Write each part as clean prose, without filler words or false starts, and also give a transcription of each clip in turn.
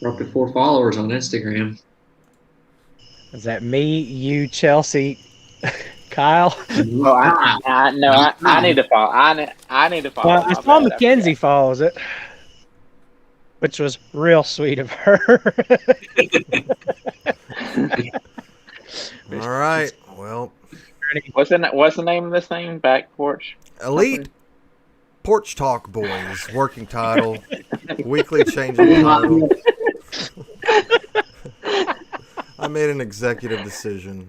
We're up to 4 followers on Instagram. Is that me, you, Chelsea, Kyle? Oh, Ah, no, I need to follow. I need to follow. I My saw bad. I Mackenzie forgot. follows it, which was real sweet of her. All right. Well, What's the name of this thing? Back porch. Elite Porch Talk Boys, working title, weekly changing title. I made an executive decision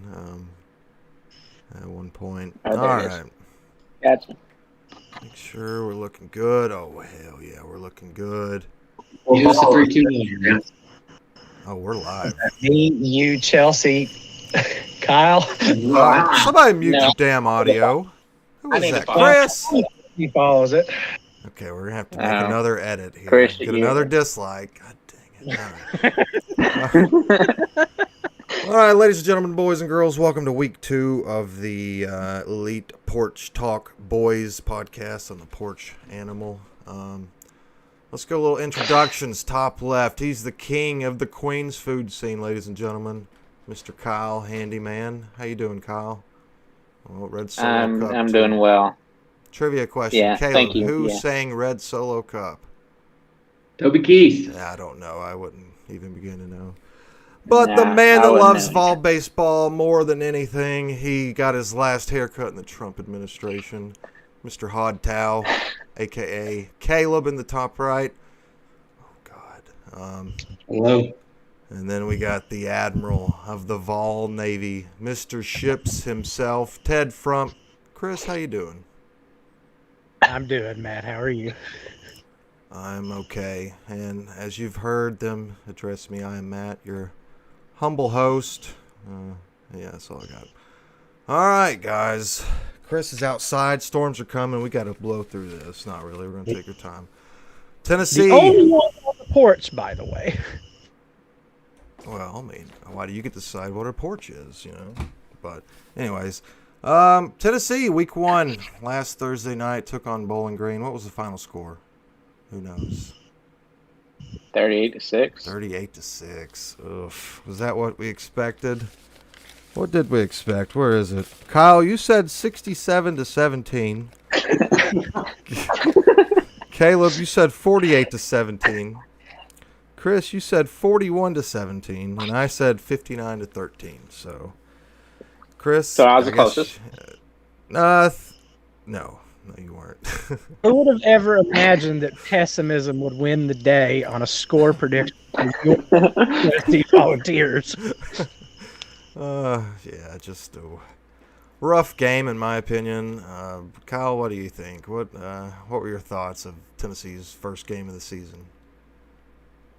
at one point. Oh, All there it is. right. Gotcha. Make sure we're looking good. Oh, hell yeah, we're looking good. Use the 3-2-1. Oh, we're live. Me, you, Chelsea, Kyle. Somebody mute No. your damn audio. Who I was need to that? follow. Chris? He follows it. Okay, we're going to have to make Oh. another edit here. Chris, Get you- another dislike. God dang it. All right, ladies and gentlemen, boys and girls, welcome to week 2 of the Elite Porch Talk Boys podcast on the Porch Animal. Let's go a little introductions. Top left, he's the king of the Queens food scene, ladies and gentlemen. Mr. Kyle Handyman. How you doing, Kyle? Oh, Red Solo Cup. I'm doing well. Trivia question. Yeah, Caleb, thank you. who Yeah. sang Red Solo Cup? Toby Keith. Yeah, I don't know. I wouldn't even begin to know. But the Nah, man I that wouldn't loves know. fall baseball more than anything, he got his last haircut in the Trump administration. Mr. Hodtow, a.k.a. Caleb in the top right. Oh, God. Hello. And then we got the Admiral of the Vol Navy, Mr. Ships himself, Ted Frump. Chris, how you doing? I'm doing, Matt. How are you? I'm okay. And as you've heard them address me, I am Matt, your humble host. Yeah, that's all I got. All right, guys. Chris is outside. Storms are coming. We got to blow through this. Not really. We're going to take our time. Tennessee. The only one on the porch, by the way. Well, I mean, why do you get to decide what a porch is, you know? But anyways, Tennessee, week 1, last Thursday night, took on Bowling Green. What was the final score? Who knows? 38-6. 38-6. Oof. Was that what we expected? What did we expect? Where is it? Kyle, you said 67-17. Caleb, you said 48-17. Chris, you said 41-17, and I said 59-13. So, Chris, So I was the guess- closest. No, you weren't. Who would have ever imagined that pessimism would win the day on a score prediction from your Tennessee Volunteers? Yeah, just a rough game in my opinion. Kyle, what do you think? What were your thoughts of Tennessee's first game of the season?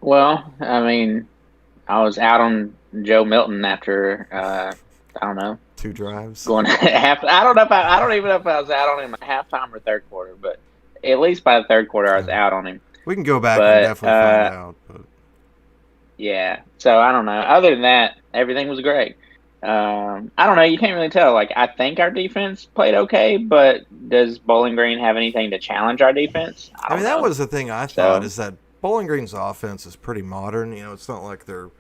Well, I mean, I was out on Joe Milton after I don't know, 2 drives. going half. I don't even know if I was out on him at halftime or third quarter, but at least by the third quarter I was out on him. We can go back But, and definitely find out. But Yeah. So I don't know. Other than that, everything was great. I don't know. You can't really tell. Like, I think our defense played okay, but does Bowling Green have anything to challenge our defense? I don't mean, that know. was the thing I thought is that Bowling Green's offense is pretty modern. You know, it's not like they're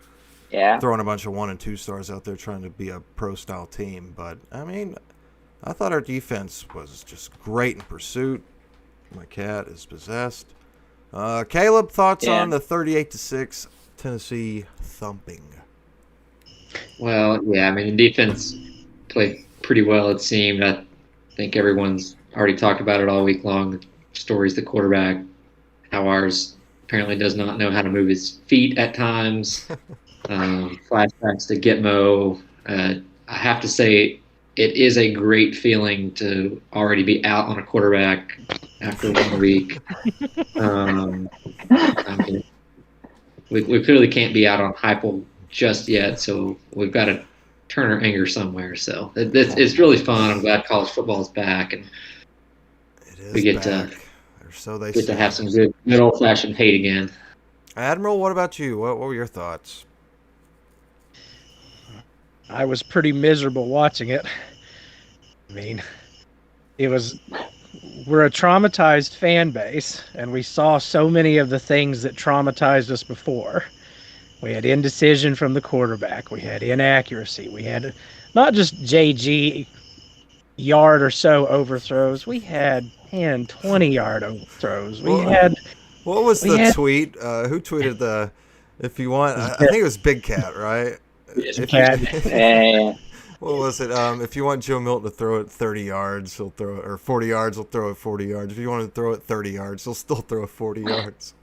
throwing a bunch of 1 and 2 stars out there trying to be a pro-style team. But, I mean, I thought our defense was just great in pursuit. My cat is possessed. Caleb, thoughts on the 38-6 Tennessee thumping? Well, yeah, I mean, the defense played pretty well, it seemed. I think everyone's already talked about it all week long. The stories, the quarterback, how ours apparently does not know how to move his feet at times. Flashbacks to Gitmo. I have to say, it is a great feeling to already be out on a quarterback after 1 week. I mean, we clearly can't be out on Heupel just yet, so we've got to turn our anger somewhere. So it's really fun. I'm glad college football is back, and we get to have some good old fashioned hate again. Admiral, what about you? What were your thoughts? I was pretty miserable watching it. I mean, we're a traumatized fan base, and we saw so many of the things that traumatized us before. We had indecision from the quarterback. We had inaccuracy. We had not just JG yard or so overthrows. We had 10, 20-yard overthrows. What was the tweet? Who tweeted the? If you want, I think it was Big Cat, right? What was it? If you want Joe Milton to throw it 30 yards, he'll throw it, or 40 yards, he'll throw it 40 yards. If you want to throw it 30 yards, he'll still throw it 40 yards.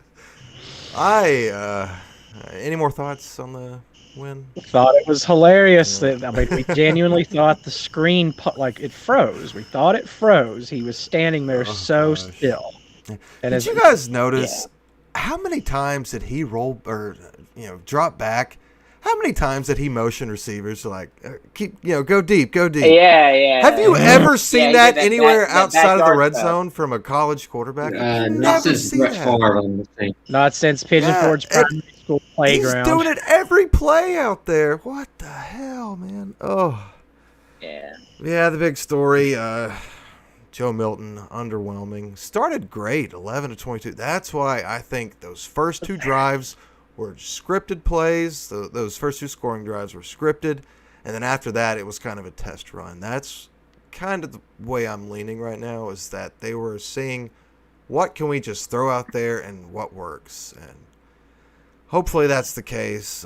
Any more thoughts on the win? Thought it was hilarious. We genuinely thought the screen it froze. We thought it froze. He was standing there still. And did you guys notice how many times did he roll or drop back? How many times did he motion receivers to go deep, go deep? Yeah. Have you ever seen that anywhere outside of the red zone from a college quarterback? Not since Brett Favre, Not since Pigeon Forge Primary School playground. He's doing it every play out there. What the hell, man? Oh. Yeah, the big story. Joe Milton, underwhelming. Started great, 11 to 22. That's why I think those first two drives were scripted plays. Those first two scoring drives were scripted. And then after that, it was kind of a test run. That's kind of the way I'm leaning right now, is that they were seeing what can we just throw out there and what works. And hopefully that's the case.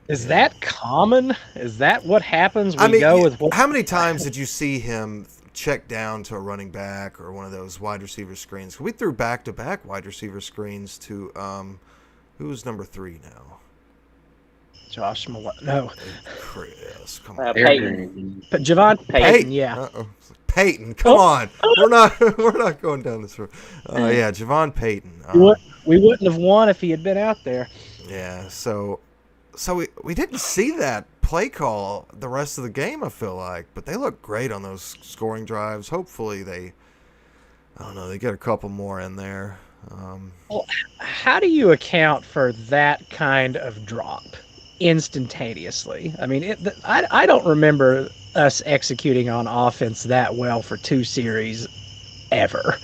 Is that common? Is that what happens? How many times did you see him check down to a running back or one of those wide receiver screens? We threw back-to-back wide receiver screens to who's number 3 now? Josh Malone. No. Chris, come on. Peyton. Javon Peyton, yeah. Uh-oh. Peyton, come on. We're not going down this road. Yeah, Javon Peyton. We wouldn't have won if he had been out there. Yeah, so we didn't see that play call the rest of the game, I feel like, but they look great on those scoring drives. Hopefully they get a couple more in there. Well, how do you account for that kind of drop instantaneously? I mean, I don't remember us executing on offense that well for 2 series ever.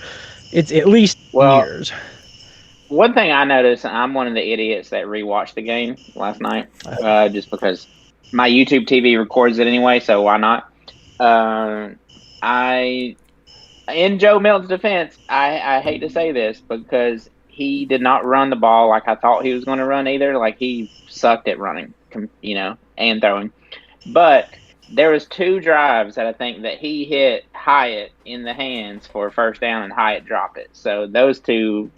It's at least years. One thing I noticed, I'm one of the idiots that rewatched the game last night, just because my YouTube TV records it anyway, so why not? In Joe Milton's defense, I hate to say this, because he did not run the ball like I thought he was going to run either. Like, he sucked at running, and throwing. But there was 2 drives that I think that he hit Hyatt in the hands for a first down, and Hyatt dropped it. So those 2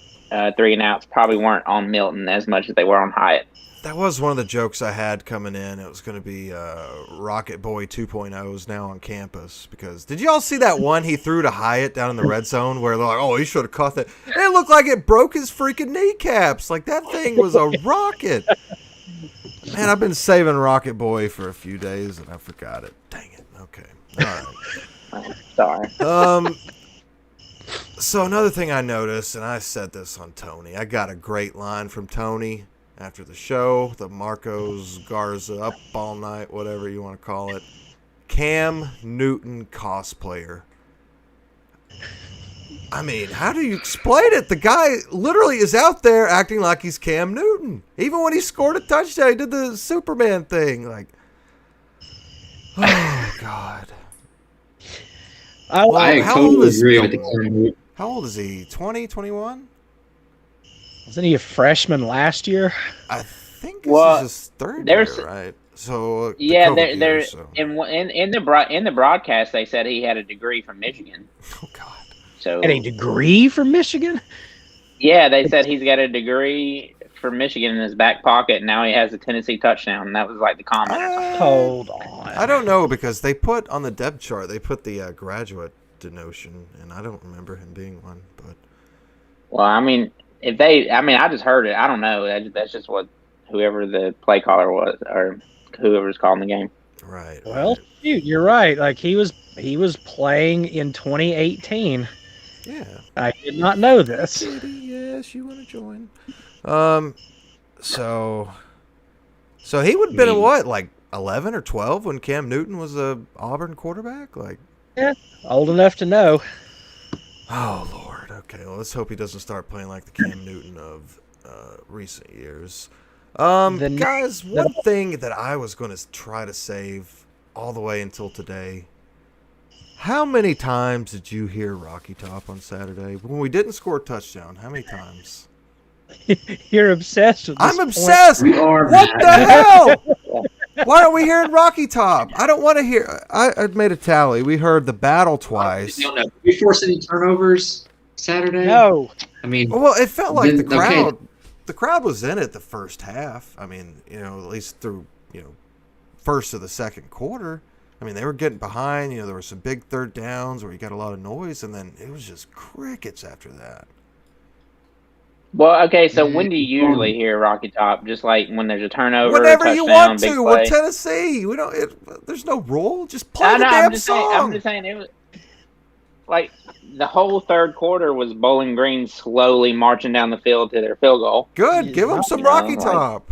3 and outs probably weren't on Milton as much as they were on Hyatt. That was one of the jokes I had coming in. It was going to be Rocket Boy 2.0s now on campus. Because did you all see that one he threw to Hyatt down in the red zone where they're like, oh, he should have caught that? And it looked like it broke his freaking kneecaps. Like, that thing was a rocket. Man, I've been saving Rocket Boy for a few days and I forgot it. Dang it. Okay. All right. Sorry. So another thing I noticed, and I said this on Tony, I got a great line from Tony after the show, the Marcos Garza up all night, whatever you want to call it. Cam Newton cosplayer. I mean, how do you explain it? The guy literally is out there acting like he's Cam Newton. Even when he scored a touchdown, he did the Superman thing. Like, oh, God. I totally agree with the Cam Newton. How old is he? 20, 21? Wasn't he a freshman last year? I think this is his 3rd year, right? So yeah, in the broadcast they said he had a degree from Michigan. Oh God! So had a degree from Michigan? Yeah, they said he's got a degree from Michigan in his back pocket, and now he has a Tennessee touchdown. And that was like the comment. Hold on. I don't know, because they put on the depth chart the graduate denotion, and I don't remember him being one. But well, I mean. I just heard it. I don't know. That's just what whoever the play caller was, or whoever's calling the game. Right. Well, shoot, you're right. Like, he was playing in 2018. Yeah. I did not know this. Yes, you want to join? So he would have been what, like 11 or 12 when Cam Newton was a Auburn quarterback? Like, yeah, old enough to know. Oh Lord. Okay, well, let's hope he doesn't start playing like the Cam Newton of recent years. Guys, one thing that I was going to try to save all the way until today. How many times did you hear Rocky Top on Saturday when we didn't score a touchdown? How many times? You're obsessed with this I'm obsessed. We are, What Matt. the hell? Why aren't we hearing Rocky Top? I don't want to hear. I made a tally. We heard the battle twice. I don't know. Did we force any turnovers Saturday? No. I mean, Well, it felt like the Then- okay. crowd. The crowd was in it the first half. I mean, at least through first of the second quarter. I mean, they were getting behind. There were some big third downs where you got a lot of noise, and then it was just crickets after that. Well, okay, so when do you usually hear Rocky Top? Just like when there's a turnover, Whenever touchdown, you want big to. play? We're Tennessee. We don't. There's no rule. Just play I the know, damn I'm just song. saying. I'm just saying it was like the whole third quarter was Bowling Green slowly marching down the field to their field goal. Good. Give them some You know, Rocky like- Top.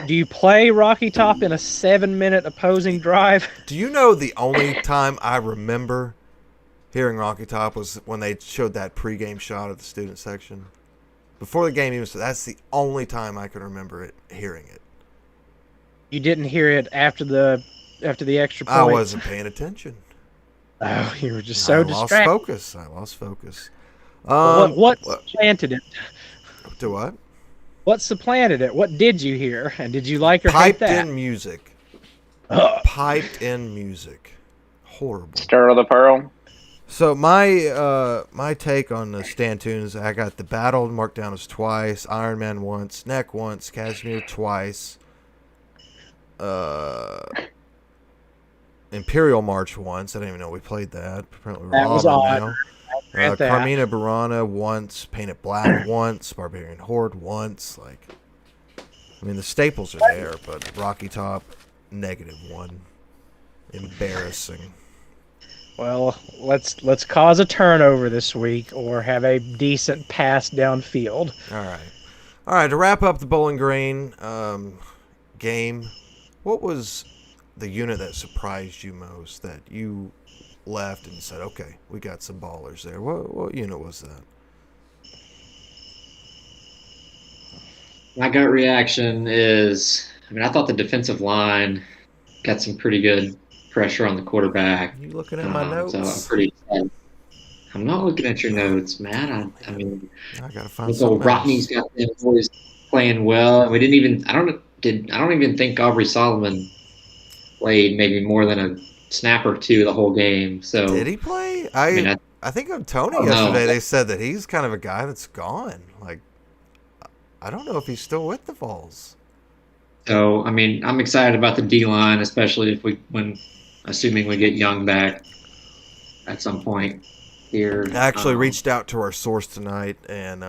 Do you play Rocky Top in a 7-minute opposing drive? Do you know the only time I remember hearing Rocky Top was when they showed that pregame shot of the student section? Before the game even started, that's the only time I can remember hearing it. You didn't hear it after the extra point. I wasn't paying attention. Oh, you were just so I lost distracted. focus. I lost focus. What supplanted it? Do what? What supplanted it? What did you hear? And did you like or hate Piped that? in music. Ugh. Piped in music. Horrible. Stir of the Pearl. So my take on the Stan tunes, I got the Battle marked down as twice, Iron Man once, Neck once, Kashmir twice, Imperial March once. I didn't even know we played that. Apparently we're That was all odd. now. Grant that. Carmina Burana once, Painted Black once, Barbarian Horde once. I mean the staples are there, but Rocky Top -1. Embarrassing. Well, let's cause a turnover this week or have a decent pass downfield. All right. To wrap up the Bowling Green game, what was the unit that surprised you most that you left and said, "Okay, we got some ballers there"? What unit was that? My gut reaction is, I thought the defensive line got some pretty good pressure on the quarterback. You looking at my notes? So I'm pretty excited. I'm not looking at your notes, man. I mean, I gotta find so something. Rodney's got them boys playing well, and we didn't even. I don't even think Aubrey Solomon played maybe more than a snap or two the whole game. So Did he play? I think on Tony don't know. yesterday they said that he's kind of a guy that's gone. I don't know if he's still with the Vols. So I'm excited about the D line, especially assuming we get Young back at some point here. I actually reached out to our source tonight and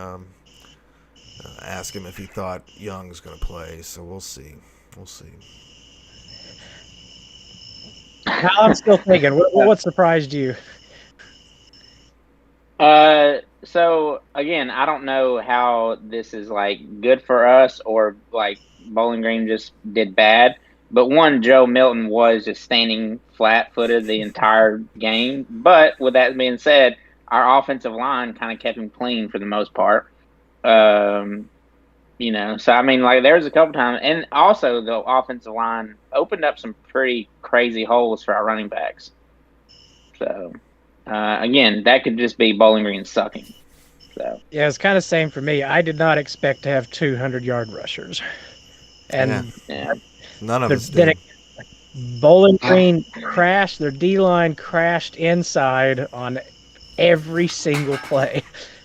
asked him if he thought Young's going to play. So we'll see. I'm still thinking. What surprised you? So again, I don't know how this is good for us or Bowling Green just did bad. But one, Joe Milton was just standing flat-footed the entire game. But with that being said, our offensive line kind of kept him clean for the most part. So there's a couple times, and also the offensive line opened up some pretty crazy holes for our running backs. So. Again, that could just be Bowling Green sucking. So Yeah, it's kind of same for me. I did not expect to have 200-yard rushers, and yeah. None of us then did. Bowling Green crashed. Their D line crashed inside on every single play.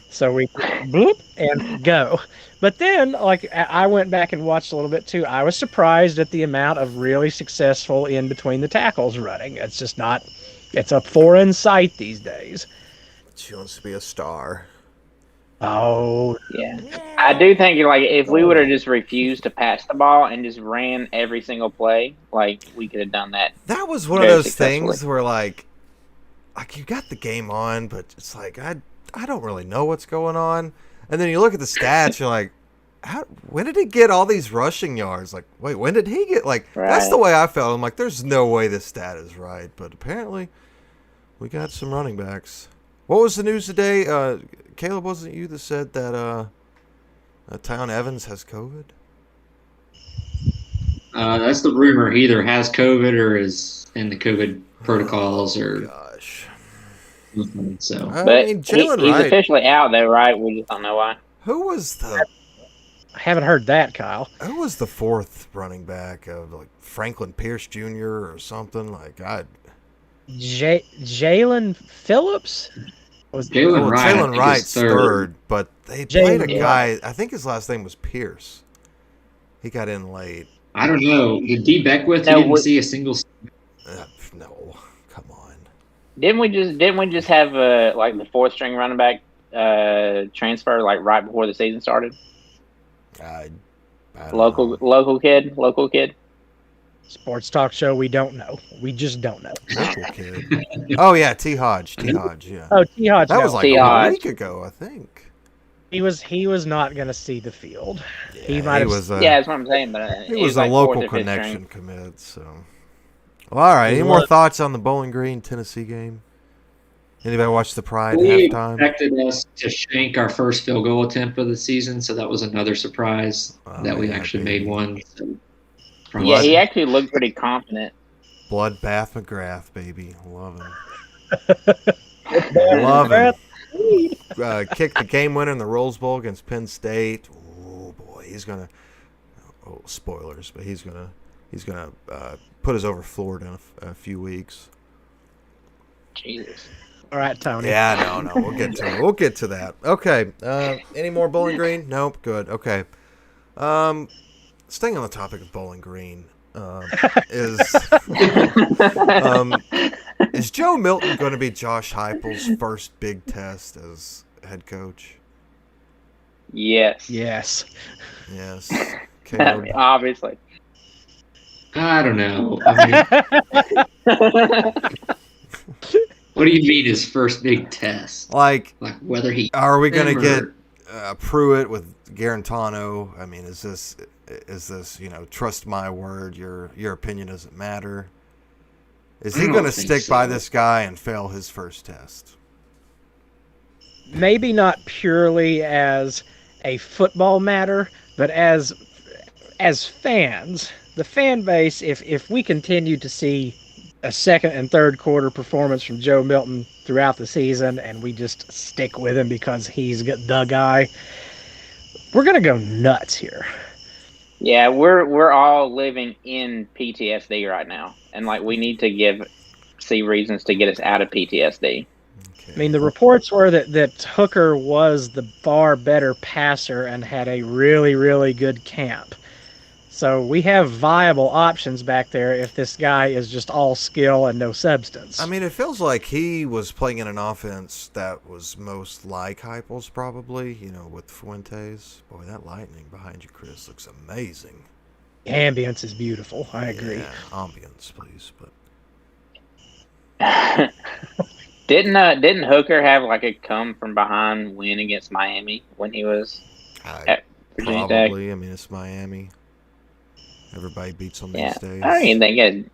So we bloop and go. But then, I went back and watched a little bit too. I was surprised at the amount of really successful in between the tackles running. It's just not. It's a foreign sight these days. She wants to be a star. Oh, Yeah. I do think if we would have just refused to pass the ball and just ran every single play, we could have done that. That was one of Very those successfully. things where you got the game on, but it's I don't really know what's going on. And then you look at the stats, you're like, when did he get all these rushing yards? Wait, when did he get That's the way I felt. I'm like, there's no way this stat is right, but apparently we got some running backs. What was the news today? Caleb, wasn't it you that said that Tyon Evans has COVID. That's the rumor. He either has COVID or is in the COVID protocols or Gosh. something. So I But mean, Jalen he's Wright. officially out, though, right? We just don't know why. Who was the I haven't heard that, Kyle. fourth running back of like Franklin Pierce Jr. or something? Like Jalen Phillips was Jalen Wright, I Jalen think, is Wright's third, but they played a Jalen guy. I think his last name was Pierce. He got in late. I don't know. Did D Beckwith? No, He didn't see a single. No, come on. Didn't we just have like the fourth string running back transfer like right before the season started? I don't know. Local kid. sports talk show. We don't know. We just don't know. Local kid. Oh yeah, T Hodge. Yeah. Oh, T. Hodge. That was like T. a Hodge. week ago, I think. He was not going to see the field. Yeah, He might have. was. Yeah, that's what I'm saying. But He was like a local fourth or fifth connection string. commit. So. Well, all right. Any more Look. thoughts on the Bowling Green Tennessee game? Anybody watch the Pride We halftime? expected us to shank our first field goal attempt of the season, so that was another surprise that we yeah, actually baby. made one. So, Yeah, he actually looked pretty confident. Bloodbath McGrath, baby. Love him. Love him. Kicked the game winner in the Rose Bowl against Penn State. Oh boy, he's gonna. Oh, spoilers, but he's gonna put us over Florida in a few weeks. Jesus. All right, Tony. Yeah, no, we'll get to it. We'll get to that. Okay. Any more Bowling Green? Nope. Good. Okay. Staying on the topic of Bowling Green, is Joe Milton going to be Josh Heupel's first big test as head coach? Yes. Yes. Yes. Caleb. Obviously. I don't know. I mean, what do you mean his first big test? Like Whether he are we going to or- get Pruitt with Garantano? I mean, is this trust my word, your opinion doesn't matter? Is I he don't going to think stick by so. this guy and fail his first test? Maybe not purely as a football matter, but as fans, the fan base, if we continue to see a second and third quarter performance from Joe Milton throughout the season and we just stick with him because he's the guy, we're going to go nuts here. Yeah, we're all living in PTSD right now, and like we need to see reasons to get us out of PTSD. Okay. I mean, the reports were that Hooker was the far better passer and had a really, really good camp. So we have viable options back there if this guy is just all skill and no substance. I mean, it feels like he was playing in an offense that was most like Heupel's probably, with Fuentes. Boy, that lightning behind you, Chris, looks amazing. Ambience is beautiful. I agree. Yeah, ambience, please. But Didn't Hooker have like a come from behind win against Miami when he was at Virginia Tech? probably, I mean, it's Miami. Everybody beats them Yeah, these days. I don't even think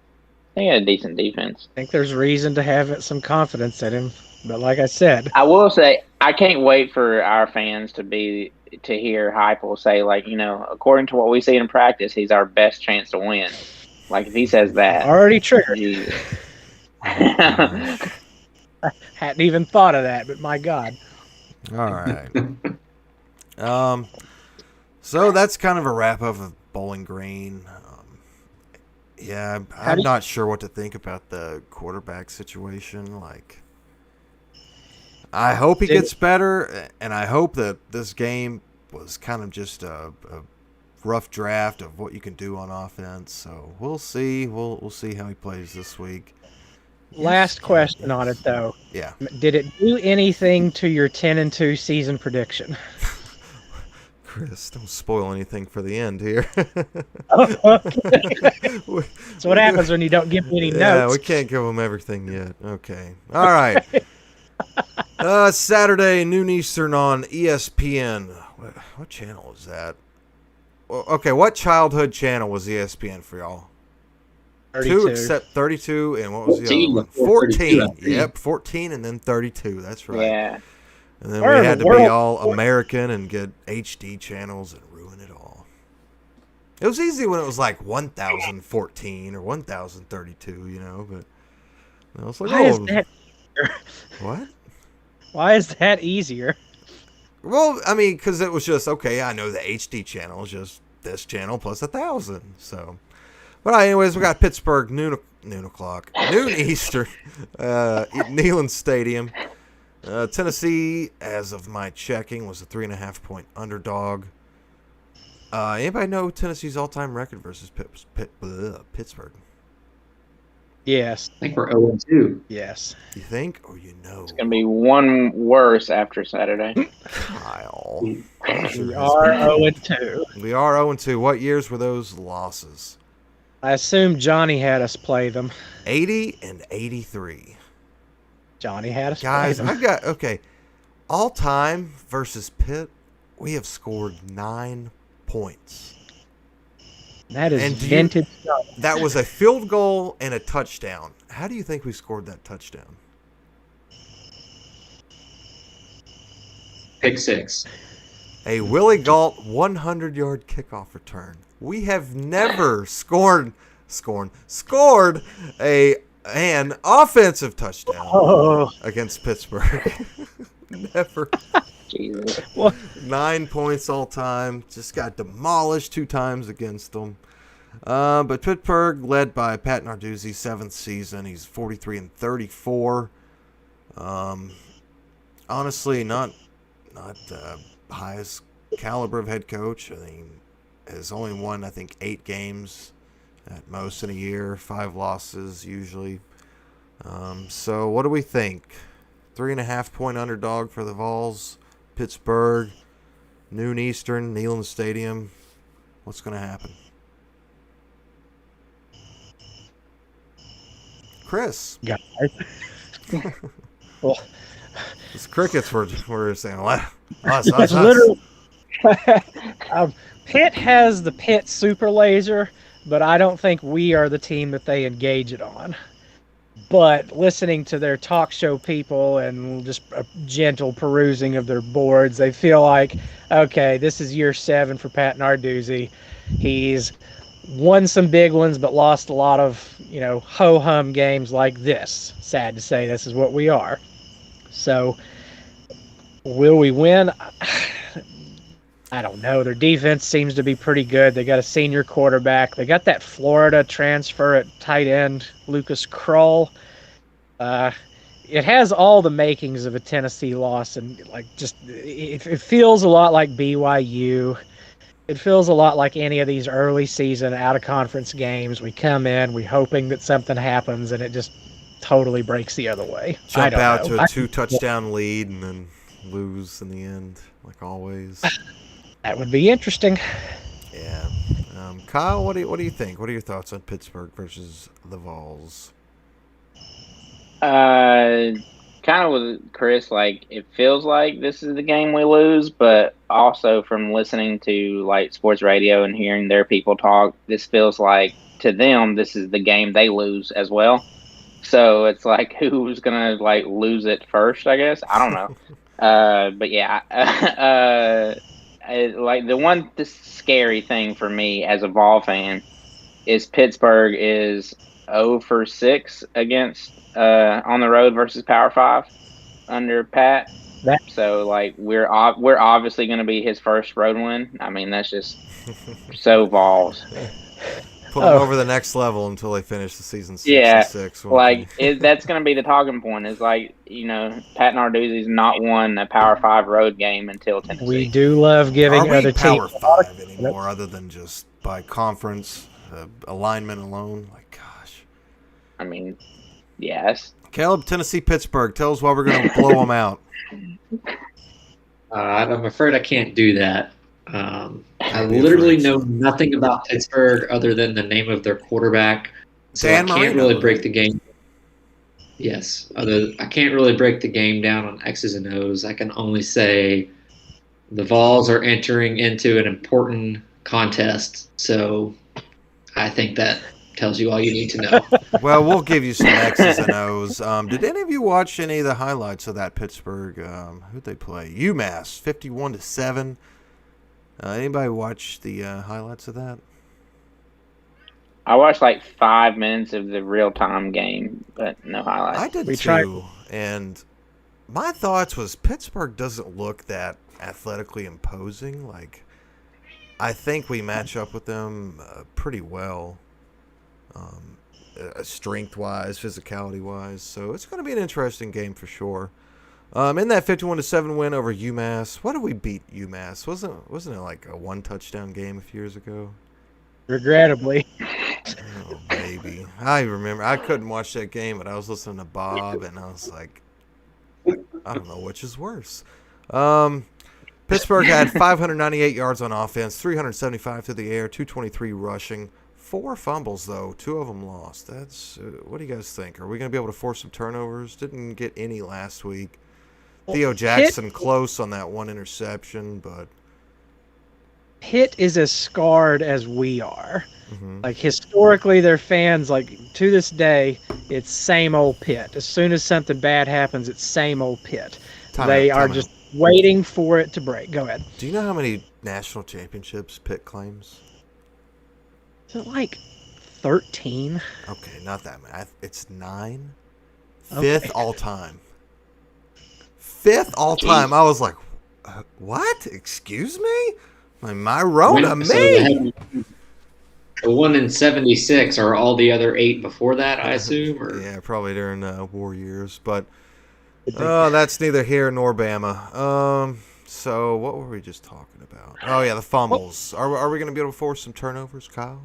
they had a decent defense. I think there's reason to have some confidence in him. But like I said, I will say I can't wait for our fans to hear Heupel say like, according to what we see in practice, he's our best chance to win. Like if he says that, already triggered. Jesus. Hadn't even thought of that, but my God. All right. So that's kind of a wrap up of Bowling Green. Yeah, I'm not sure what to think about the quarterback situation. Like, I hope he gets better, and I hope that this game was kind of just a rough draft of what you can do on offense. So we'll see. We'll see how he plays this week. Last question on it, though. Yeah. Did it do anything to your 10-2 season prediction? Chris, don't spoil anything for the end here. That's what happens when you don't give me any Yeah, notes. we can't give them everything yet. Okay. All right. Saturday, noon Eastern on ESPN. What channel is that? Well, okay, what childhood channel was ESPN for y'all? 32. 2 except 32, and what was the other one? 14. Yep, 14 and then 32. That's right. Yeah. And then Where we in had the to be world- all American and get HD channels and ruin it all. It was easy when it was like 1014 or 1032, you know, but I was like, Why is oh, that? what? Why is that easier? Well, I mean, because it was just, okay, I know the HD channel is just this channel plus 1,000. So, but anyways, we got Pittsburgh, noon Eastern, Neyland Stadium. Tennessee, as of my checking, was a 3.5-point underdog. Anybody know Tennessee's all-time record versus Pittsburgh? Yes. I think we're 0-2. Yes. You think, or you know? It's gonna be one worse after Saturday. Kyle. We are 0-2. We are 0-2. What years were those losses? I assume Johnny had us play them. 80 and 83. Johnny had us Guys, play them. I got, okay, all-time versus Pitt, we have scored 9 points. That is And do you- vintage stuff. That was a field goal and a touchdown. How do you think we scored that touchdown? Pick 6. A Willie Galt 100-yard kickoff return. We have never scored an offensive touchdown Oh, against Pittsburgh. Never. Jesus. 9 points all time. Just got demolished 2 times against them. But Pittsburgh, led by Pat Narduzzi, 7th season. He's 43-34. Honestly, not the highest caliber of head coach. I mean, has only won, I think, 8 games at most in a year. 5 losses usually. So what do we think? 3.5-point underdog for the Vols. Pittsburgh, noon Eastern, Neyland Stadium. What's going to happen? Chris. guys. Well, These crickets were saying, us. it's literally. Pitt has the Pitt super laser, but I don't think we are the team that they engage it on. But listening to their talk show people and just a gentle perusing of their boards, they feel like, okay, this is year 7 for Pat Narduzzi. He's won some big ones, but lost a lot of, ho-hum games like this. Sad to say, this is what we are. So, will we win? I don't know. Their defense seems to be pretty good. They got a senior quarterback. They got that Florida transfer at tight end, Lucas Krull. It has all the makings of a Tennessee loss, and it feels a lot like BYU. It feels a lot like any of these early season out of conference games. We come in, we hoping that something happens, and it just totally breaks the other way. Jump out to a 2-touchdown lead and then lose in the end, like always. That would be interesting. Yeah. Kyle, what do you think? What are your thoughts on Pittsburgh versus the Vols? Kind of with Chris, like, it feels like this is the game we lose, but also from listening to like sports radio and hearing their people talk, this feels like to them this is the game they lose as well. So it's like, who's gonna like lose it first? I guess I don't know. But yeah, like the scary thing for me as a Vol fan is Pittsburgh is 0-6 against on the road versus Power 5 under Pat. So like we're obviously going to be his first road win. I mean, that's just so Vols. Put them over the next level until they finish the season 6 Yeah, 6. That's going to be the talking point. Is like, Pat Narduzzi's not won a Power 5 road game until Tennessee. We do love giving Are we other Power teams 5 anymore, other than just by conference alignment alone? Like, gosh. I mean, yes. Caleb, Tennessee, Pittsburgh. Tell us why we're going to blow them out. I'm afraid I can't do that. I Don't be literally afraid, know son. nothing about Pittsburgh other than the name of their quarterback. So Dan I can't Marino. really break the game. Yes. I can't really break the game down on X's and O's. I can only say the Vols are entering into an important contest. So I think that tells you all you need to know. Well, we'll give you some X's and O's. Did any of you watch any of the highlights of that Pittsburgh? Who'd they play? UMass, 51-7. Anybody watch the highlights of that? I watched like 5 minutes of the real-time game, but no highlights. I did too. And my thoughts was Pittsburgh doesn't look that athletically imposing. Like, I think we match up with them pretty well, strength-wise, physicality-wise. So it's going to be an interesting game for sure. In that 51-7 win over UMass, what did we beat UMass? Wasn't it like a 1-touchdown game a few years ago? Regrettably. Oh, baby. I remember. I couldn't watch that game, but I was listening to Bob, and I was like, I don't know which is worse. Pittsburgh had 598 yards on offense, 375 through the air, 223 rushing, 4 fumbles, though. 2 of them lost. That's what do you guys think? Are we going to be able to force some turnovers? Didn't get any last week. Theo Jackson close on that 1 interception, but Pitt is as scarred as we are. mm-hmm. Like, historically, their fans, like, to this day, it's same old Pitt. As soon as something bad happens, it's same old Pitt. They are just waiting for it to break. Go ahead. Do you know how many national championships Pitt claims? Is it like 13? Okay, not that many. It's 9. Okay. 5th all time. 5th all time. I was like, what? Excuse me? My Rona, me. The 1 in 76 are all the other 8 before that, I assume? Or? Yeah, probably during war years. But that's neither here nor Bama. So what were we just talking about? Oh, yeah, the fumbles. Are we going to be able to force some turnovers, Kyle?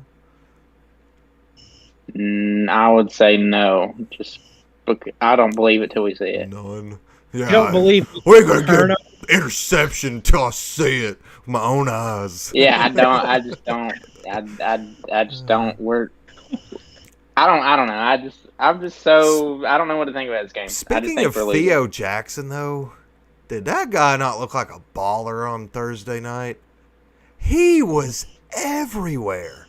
I would say no. Just I don't believe it till we see it. None. Yeah, I don't believe we're going to get interception till I see it with my own eyes. Yeah, I don't. I just don't. I just don't. I don't know. I'm just so. I don't know what to think about this game. Speaking of Theo Jackson, though, did that guy not look like a baller on Thursday night? He was everywhere.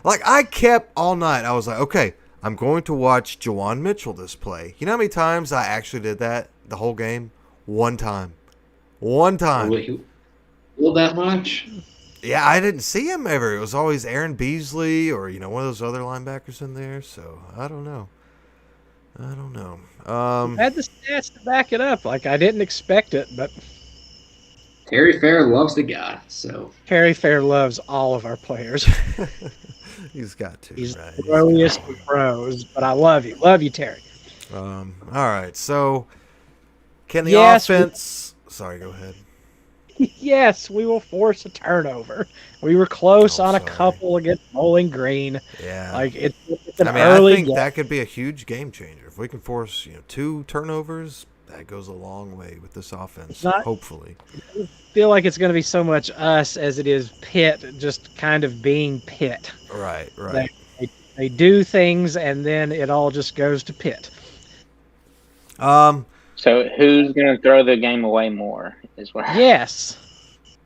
Like, I kept all night. I was like, okay, I'm going to watch Jawan Mitchell this play. You know how many times I actually did that the whole game? One time. Well, that much? Yeah, I didn't see him ever. It was always Aaron Beasley or, one of those other linebackers in there. So, I don't know. I had the stats to back it up. Like, I didn't expect it, but Terry Fair loves the guy, so. Terry Fair loves all of our players. He's got to. He's right? the bro-iest of bros, but I love you. Love you, Terry. All right, so can the offense... Sorry, go ahead. Yes, we will force a turnover. We were close on a couple against Bowling Green. Yeah. Like, it's an early I think game. that could be a huge game changer. If we can force 2 turnovers, that goes a long way with this offense, hopefully. I feel like it's going to be so much us as it is Pitt just kind of being Pitt. Right. They do things, and then it all just goes to Pitt. So who's going to throw the game away more? Yes.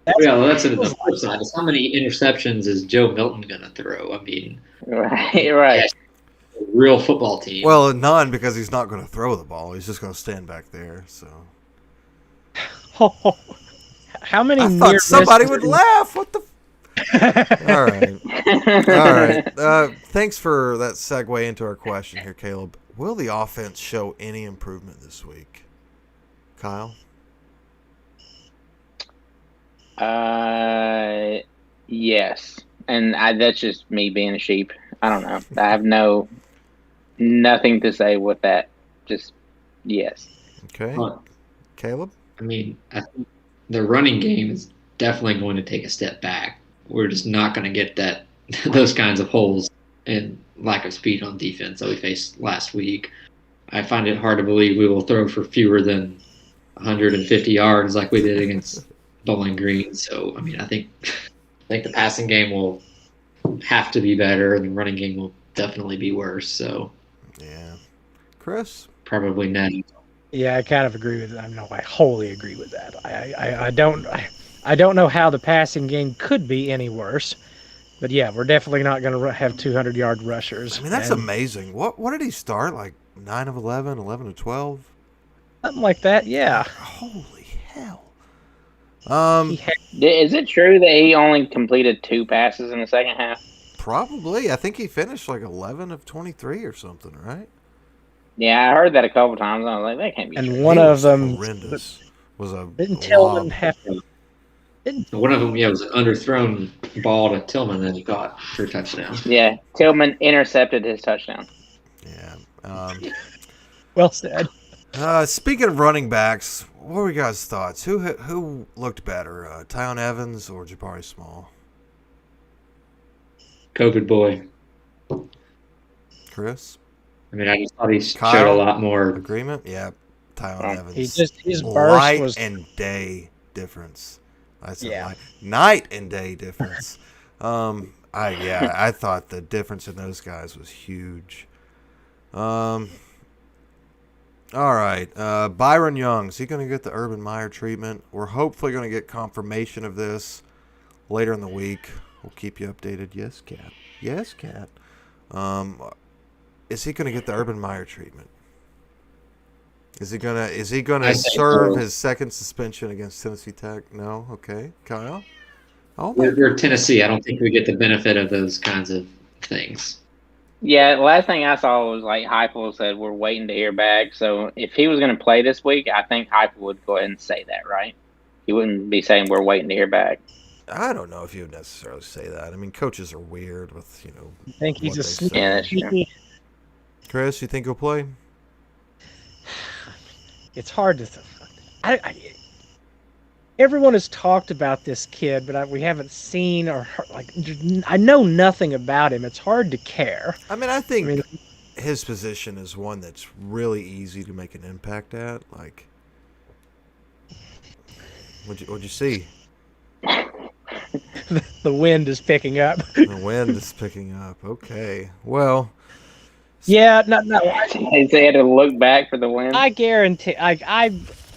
That's the flip side. How many interceptions is Joe Milton going to throw? I mean, right. Real football team. Well, none, because he's not going to throw the ball. He's just going to stand back there. So. How many? I thought somebody would laugh. What the? All right. Thanks for that segue into our question here, Caleb. Will the offense show any improvement this week? Kyle? Yes. And that's just me being a sheep. I don't know. I have nothing to say with that. Just yes. Okay. Caleb? I mean, I think the running game is definitely going to take a step back. We're just not going to get those kinds of holes and lack of speed on defense that we faced last week. I find it hard to believe we will throw for fewer than 150 yards like we did against Bowling Green. So, I mean, I think the passing game will have to be better, and the running game will definitely be worse. So, yeah, Chris, probably not. Yeah, I kind of agree with that. I wholly agree with that. I don't know how the passing game could be any worse. But yeah, we're definitely not going to have 200-yard rushers. I mean, that's And amazing. What did he start? Like 9 of 11, 11 of 12? something like that. Yeah. Holy hell. He had, Is it true that he only completed 2 passes in the second half? Probably. I think he finished like 11 of 23 or something, right? Yeah, I heard that a couple times. I was like, that can't be true. and one He of was them horrendous. Was a didn't Tillman lob. have to. One of them, was an underthrown ball to Tillman that he caught for a touchdown. Yeah, Tillman intercepted his touchdown. Yeah. Well said. Speaking of running backs, what were you guys' thoughts? Who looked better, Tyon Evans or Jabari Small? COVID boy. Chris? I mean, I just thought he Kyle? showed a lot more. Agreement? Yeah, Tyon Evans. His burst light was and day difference. I said Yeah. night and day difference. I thought the difference in those guys was huge. All right, Byron Young, is he going to get the Urban Meyer treatment? We're hopefully going to get confirmation of this later in the week. We'll keep you updated. Yes, Cat. Yes, Cat. Is he going to get the Urban Meyer treatment? Is he gonna I think serve so. his second suspension against Tennessee Tech? No. Okay, Kyle. Oh my. We're Tennessee. I don't think we get the benefit of those kinds of things. Yeah, the last thing I saw was like Heupel said we're waiting to hear back. So if he was going to play this week, I think Heupel would go ahead and say that, right? He wouldn't be saying we're waiting to hear back. I don't know if you would necessarily say that. I mean, coaches are weird with I think he's what a they sneaky. say. Yeah, that's true. Chris, you think he'll play? It's hard to. Everyone has talked about this kid, but we haven't seen or heard, I know nothing about him. It's hard to care. I mean, I think his position is one that's really easy to make an impact at. Like, what'd you see? The wind is picking up. The wind is picking up. Okay. Well, Yeah, no. They had to look back for the win. I guarantee.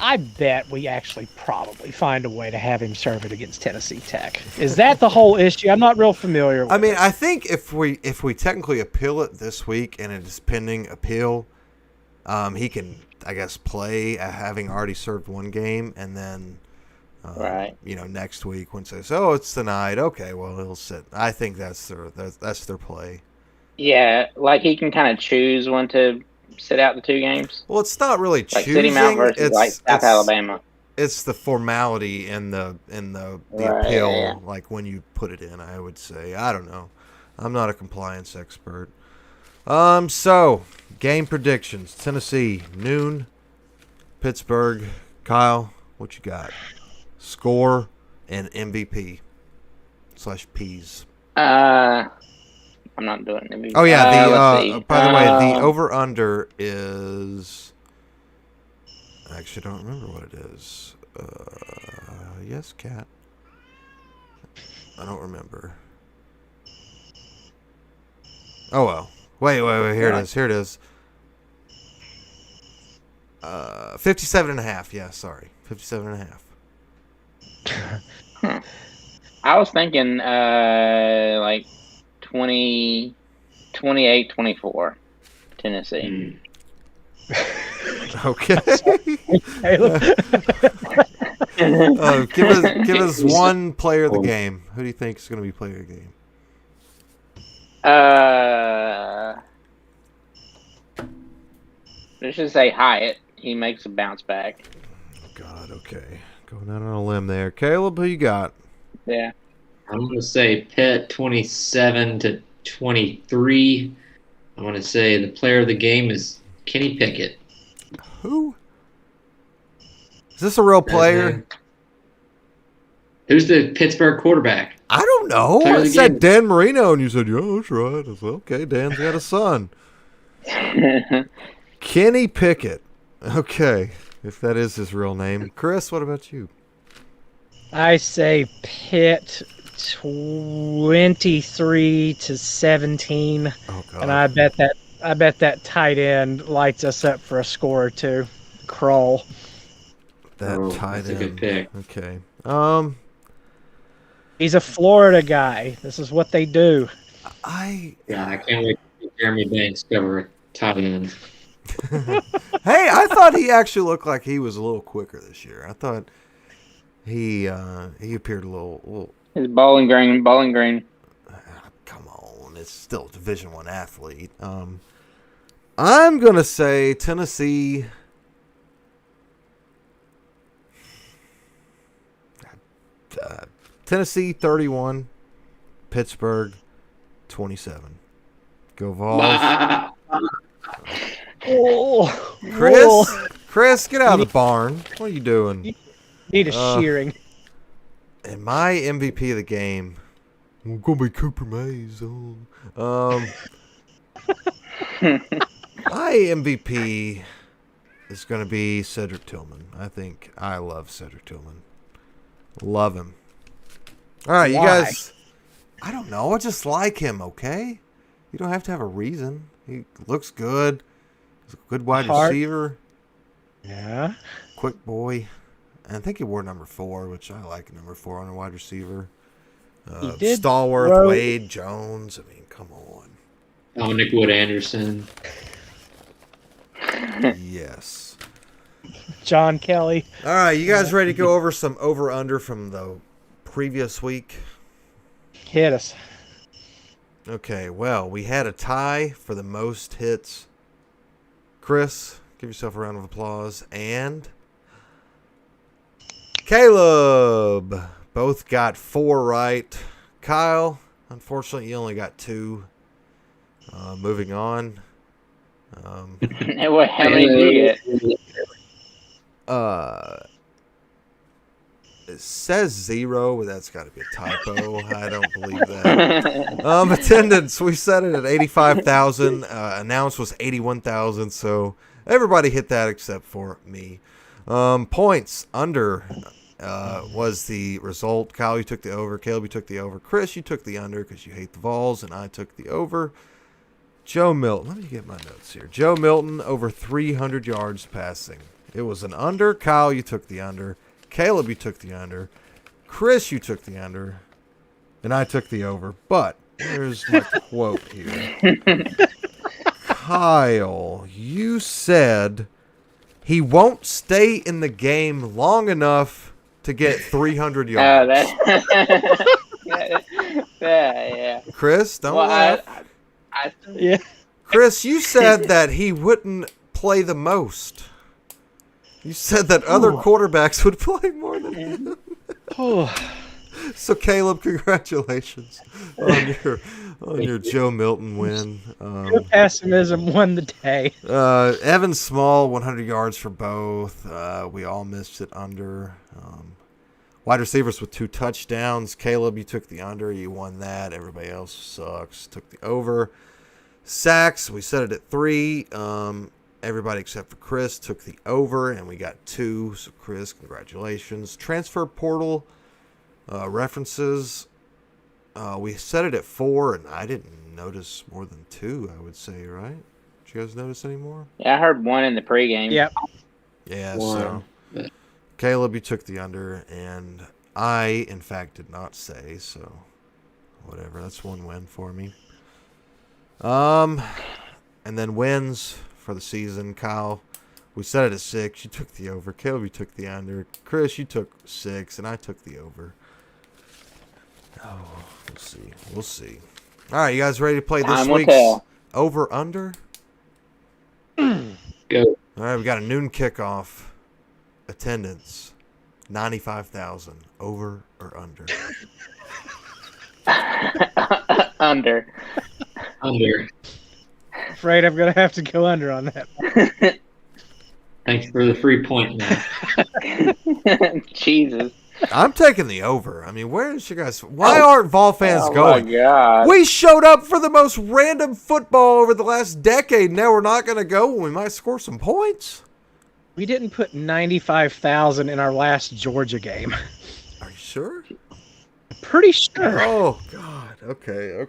I bet we actually probably find a way to have him serve it against Tennessee Tech. Is that the whole issue? I'm not real familiar with I mean, it. I think if we technically appeal it this week and it is pending appeal, he can, I guess, play having already served one game, and then Right. next week when it says, oh, it's denied. Okay, well, he'll sit. I think that's their play. Yeah, like he can kind of choose when to sit out the 2 games. Well, it's not really Like choosing. City Mount versus like South Alabama. It's the formality in the Right, appeal, yeah. like when you put it in. I would say, I don't know. I'm not a compliance expert. So game predictions: Tennessee noon, Pittsburgh. Kyle, what you got? Score and MVP / P's. I'm not doing it. Oh yeah, let's see. by the way, the over under is. I actually don't remember what it is. Yes, Cat. I don't remember. Oh well. Wait. Here it is. 57.5. Yeah, sorry. 57.5. I was thinking like 28-24 Tennessee. Okay. Caleb. Give us one player of the game. Who do you think is going to be player of the game? Let's just say Hyatt. He makes a bounce back. Oh God. Okay. Going out on a limb there, Caleb. Who you got? Yeah. I'm going to say Pitt 27-23. I'm going to say the player of the game is Kenny Pickett. Who? Is this a real player? Who's the Pittsburgh quarterback? I don't know. Player of I the said game. Dan Marino, and you said, yeah, that's right. I said, okay, Dan's got a son. Kenny Pickett. Okay, if that is his real name. Chris, what about you? I say Pitt 23-17, Oh God. and I bet that tight end lights us up for a score or two. Kroll. That tight that's a good end. pick. Okay. He's a Florida guy. This is what they do. I Yeah, I can't wait to see Jeremy Banks cover a tight end. Hey, I thought he actually looked like he was a little quicker this year. I thought he appeared a little. It's Bowling Green. Come on, it's still a Division I athlete. I'm gonna say Tennessee. Tennessee 31, Pittsburgh 27. Go Vols. Oh, Chris, get out of the barn. What are you doing? need a shearing. And my MVP of the game, I'm gonna be Cooper Mays. My MVP is gonna be Cedric Tillman. I love Cedric Tillman. Love him. All right, Why? you guys. I don't know. I just like him. Okay, you don't have to have a reason. He looks good. He's a good wide receiver. Yeah. Quick boy. And I think he wore number 4, which I like number 4 on a wide receiver. He did Stallworth, throw- Wade, Jones. I mean, come on. Dominic Wood Anderson. Yes. John Kelly. All right, you guys ready to go over some over-under from the previous week? Hit us. Okay, well, we had a tie for the most hits. Chris, give yourself a round of applause. And Caleb. Both got 4 right. Kyle, unfortunately, you only got 2. Moving on. Wait, how many did you get? It says 0, but that's got to be a typo. I don't believe that. Attendance, we set it at 85,000. Announced was 81,000, so everybody hit that except for me. Points, under was the result. Kyle, you took the over. Caleb, you took the over. Chris, you took the under because you hate the Vols, and I took the over. Joe Milton, let me get my notes here. Joe Milton, over 300 yards passing. It was an under. Kyle, you took the under. Caleb, you took the under. Chris, you took the under. And I took the over. But here's my quote here. Kyle, you said he won't stay in the game long enough to get 300 yards. Yeah. Chris, don't laugh. Yeah. Chris, you said that he wouldn't play the most. You said that other quarterbacks would play more than him. So, Caleb, congratulations on your Joe Milton win. Your pessimism won the day. Evan Small, 100 yards for both. We all missed it under. Wide receivers with 2 touchdowns. Caleb, you took the under. You won that. Everybody else sucks. Took the over. Sacks, we set it at 3. Everybody except for Chris took the over, and we got 2. So, Chris, congratulations. Transfer portal references, we set it at 4, and I didn't notice more than 2, I would say, right? Did you guys notice any more? Yeah, I heard 1 in the pregame. Yep. Yeah, Wow. so Caleb, you took the under, and I, in fact, did not say, so whatever. That's 1 win for me. And then wins for the season. Kyle, we set it at 6. You took the over. Caleb, you took the under. Chris, you took 6, and I took the over. Oh, we'll see. All right, you guys ready to play this Time will week's tell. over under? Go. All right, we got a noon kickoff. Attendance 95,000. Over or under? Under. Under. Afraid I'm gonna have to go under on that. Thanks for the free point, man. Jesus. I'm taking the over. I mean, where is you guys? Why aren't Vol fans Oh going? my God. We showed up for the most random football over the last decade. Now we're not going to go when we might score some points. We didn't put 95,000 in our last Georgia game. Are you sure? Pretty sure. Oh God. Okay.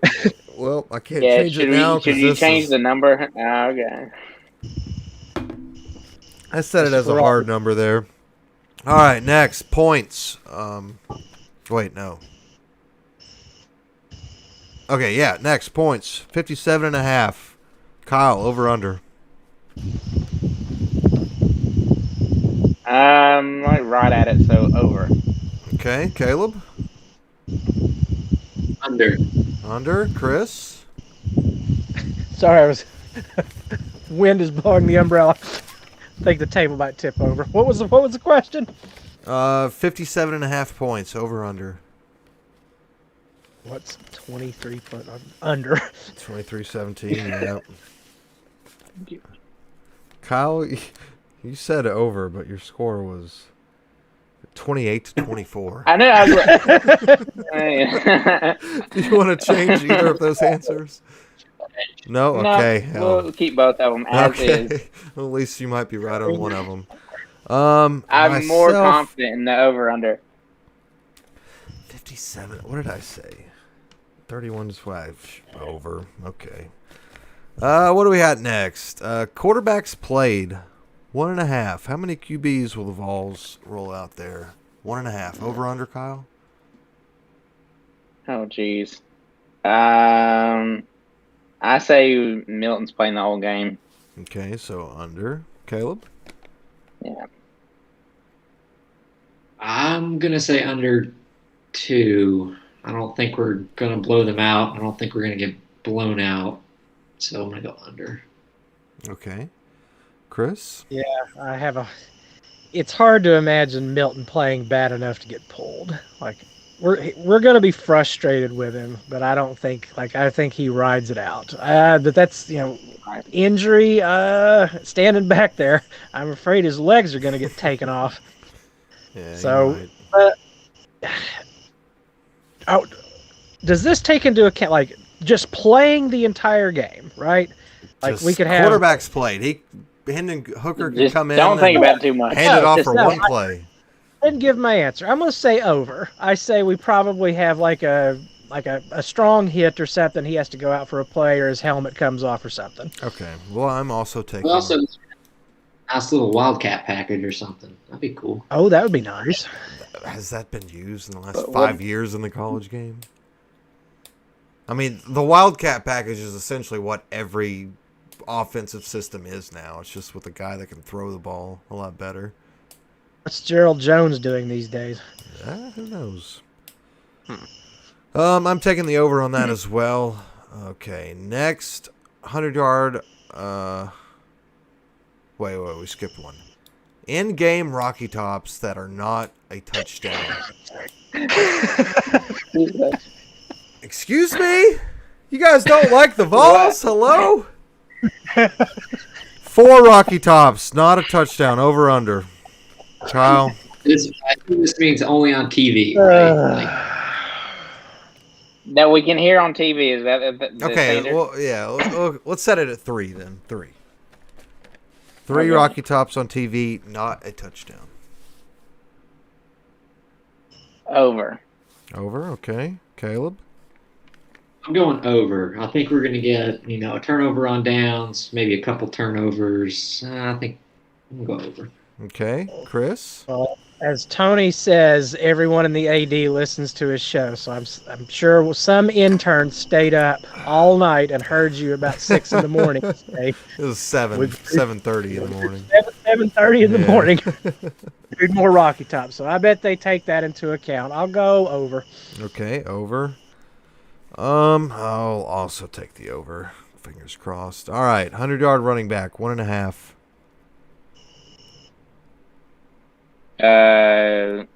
Well, I can't Yeah, change it now. should you change the number? Oh, okay. I set it as a hard number there. All right, next points. Wait, no. Okay, yeah. Next points 57.5. Kyle, over under. Like right at it, so over. Okay, Caleb. Under. Under. Chris. Sorry, I was. Wind is blowing the umbrella. I think the table might tip over. What was the question? 57.5 points. Over under. What's 23 foot under? 23-17. Yeah. Kyle, you said over, but your score was 28-24. I know. I was Do you want to change either of those answers? No? Okay. No, we'll keep both of them as is. Well, at least you might be right on one of them. I'm more confident in the over-under. 57. What did I say? 31-5. Over. Okay. What do we got next? Quarterbacks played. 1.5. How many QBs will the Vols roll out there? 1.5. Over under, Kyle? Oh, jeez. I say Milton's playing the whole game. Okay, so under. Caleb? Yeah. I'm going to say under 2. I don't think we're going to blow them out. I don't think we're going to get blown out. So I'm going to go under. Okay. Chris? Yeah, I have a. It's hard to imagine Milton playing bad enough to get pulled. Like, we're going to be frustrated with him, but I don't think I think he rides it out. But that's injury. Standing back there, I'm afraid his legs are going to get taken off. Yeah. So, does this take into account just playing the entire game, right? Like just we could have quarterbacks played. Hendon Hooker can come in. Don't think about it too much. Hand it off for no, one play. I didn't give my answer. I'm going to say over. I say we probably have a strong hit or something. He has to go out for a play or his helmet comes off or something. Okay. Well, I'm also taking. We also nice little Wildcat package or something. That'd be cool. Oh, that would be nice. Has that been used in the last 5 years in the college game? I mean, the Wildcat package is essentially what every offensive system is now. It's just with a guy that can throw the ball a lot better. What's Gerald Jones doing these days? Who knows? I'm taking the over on that as well. Okay, next 100-yard. Wait, we skipped one. In-game Rocky Tops that are not a touchdown. Excuse me? You guys don't like the Vols? Hello? 4 Rocky Tops, not a touchdown. Over under. Kyle? I think this means only on TV, right? That we can hear on TV. Is that Okay, standard? well, yeah. Let's set it at 3 then. 3. 3 Rocky Tops on TV, not a touchdown. Over. Over, okay. Caleb? I'm going over. I think we're going to get, a turnover on downs, maybe a couple turnovers. I think I'm going to go over. Okay. Chris? Well, as Tony says, everyone in the AD listens to his show, so I'm sure some intern stayed up all night and heard you about 6 in the morning today. It was 7:30 in the morning. 7:30 in the morning. Read more Rocky Top, so I bet they take that into account. I'll go over. Okay, over. I'll also take the over. Fingers crossed. All right, 100-yard running back, 1.5.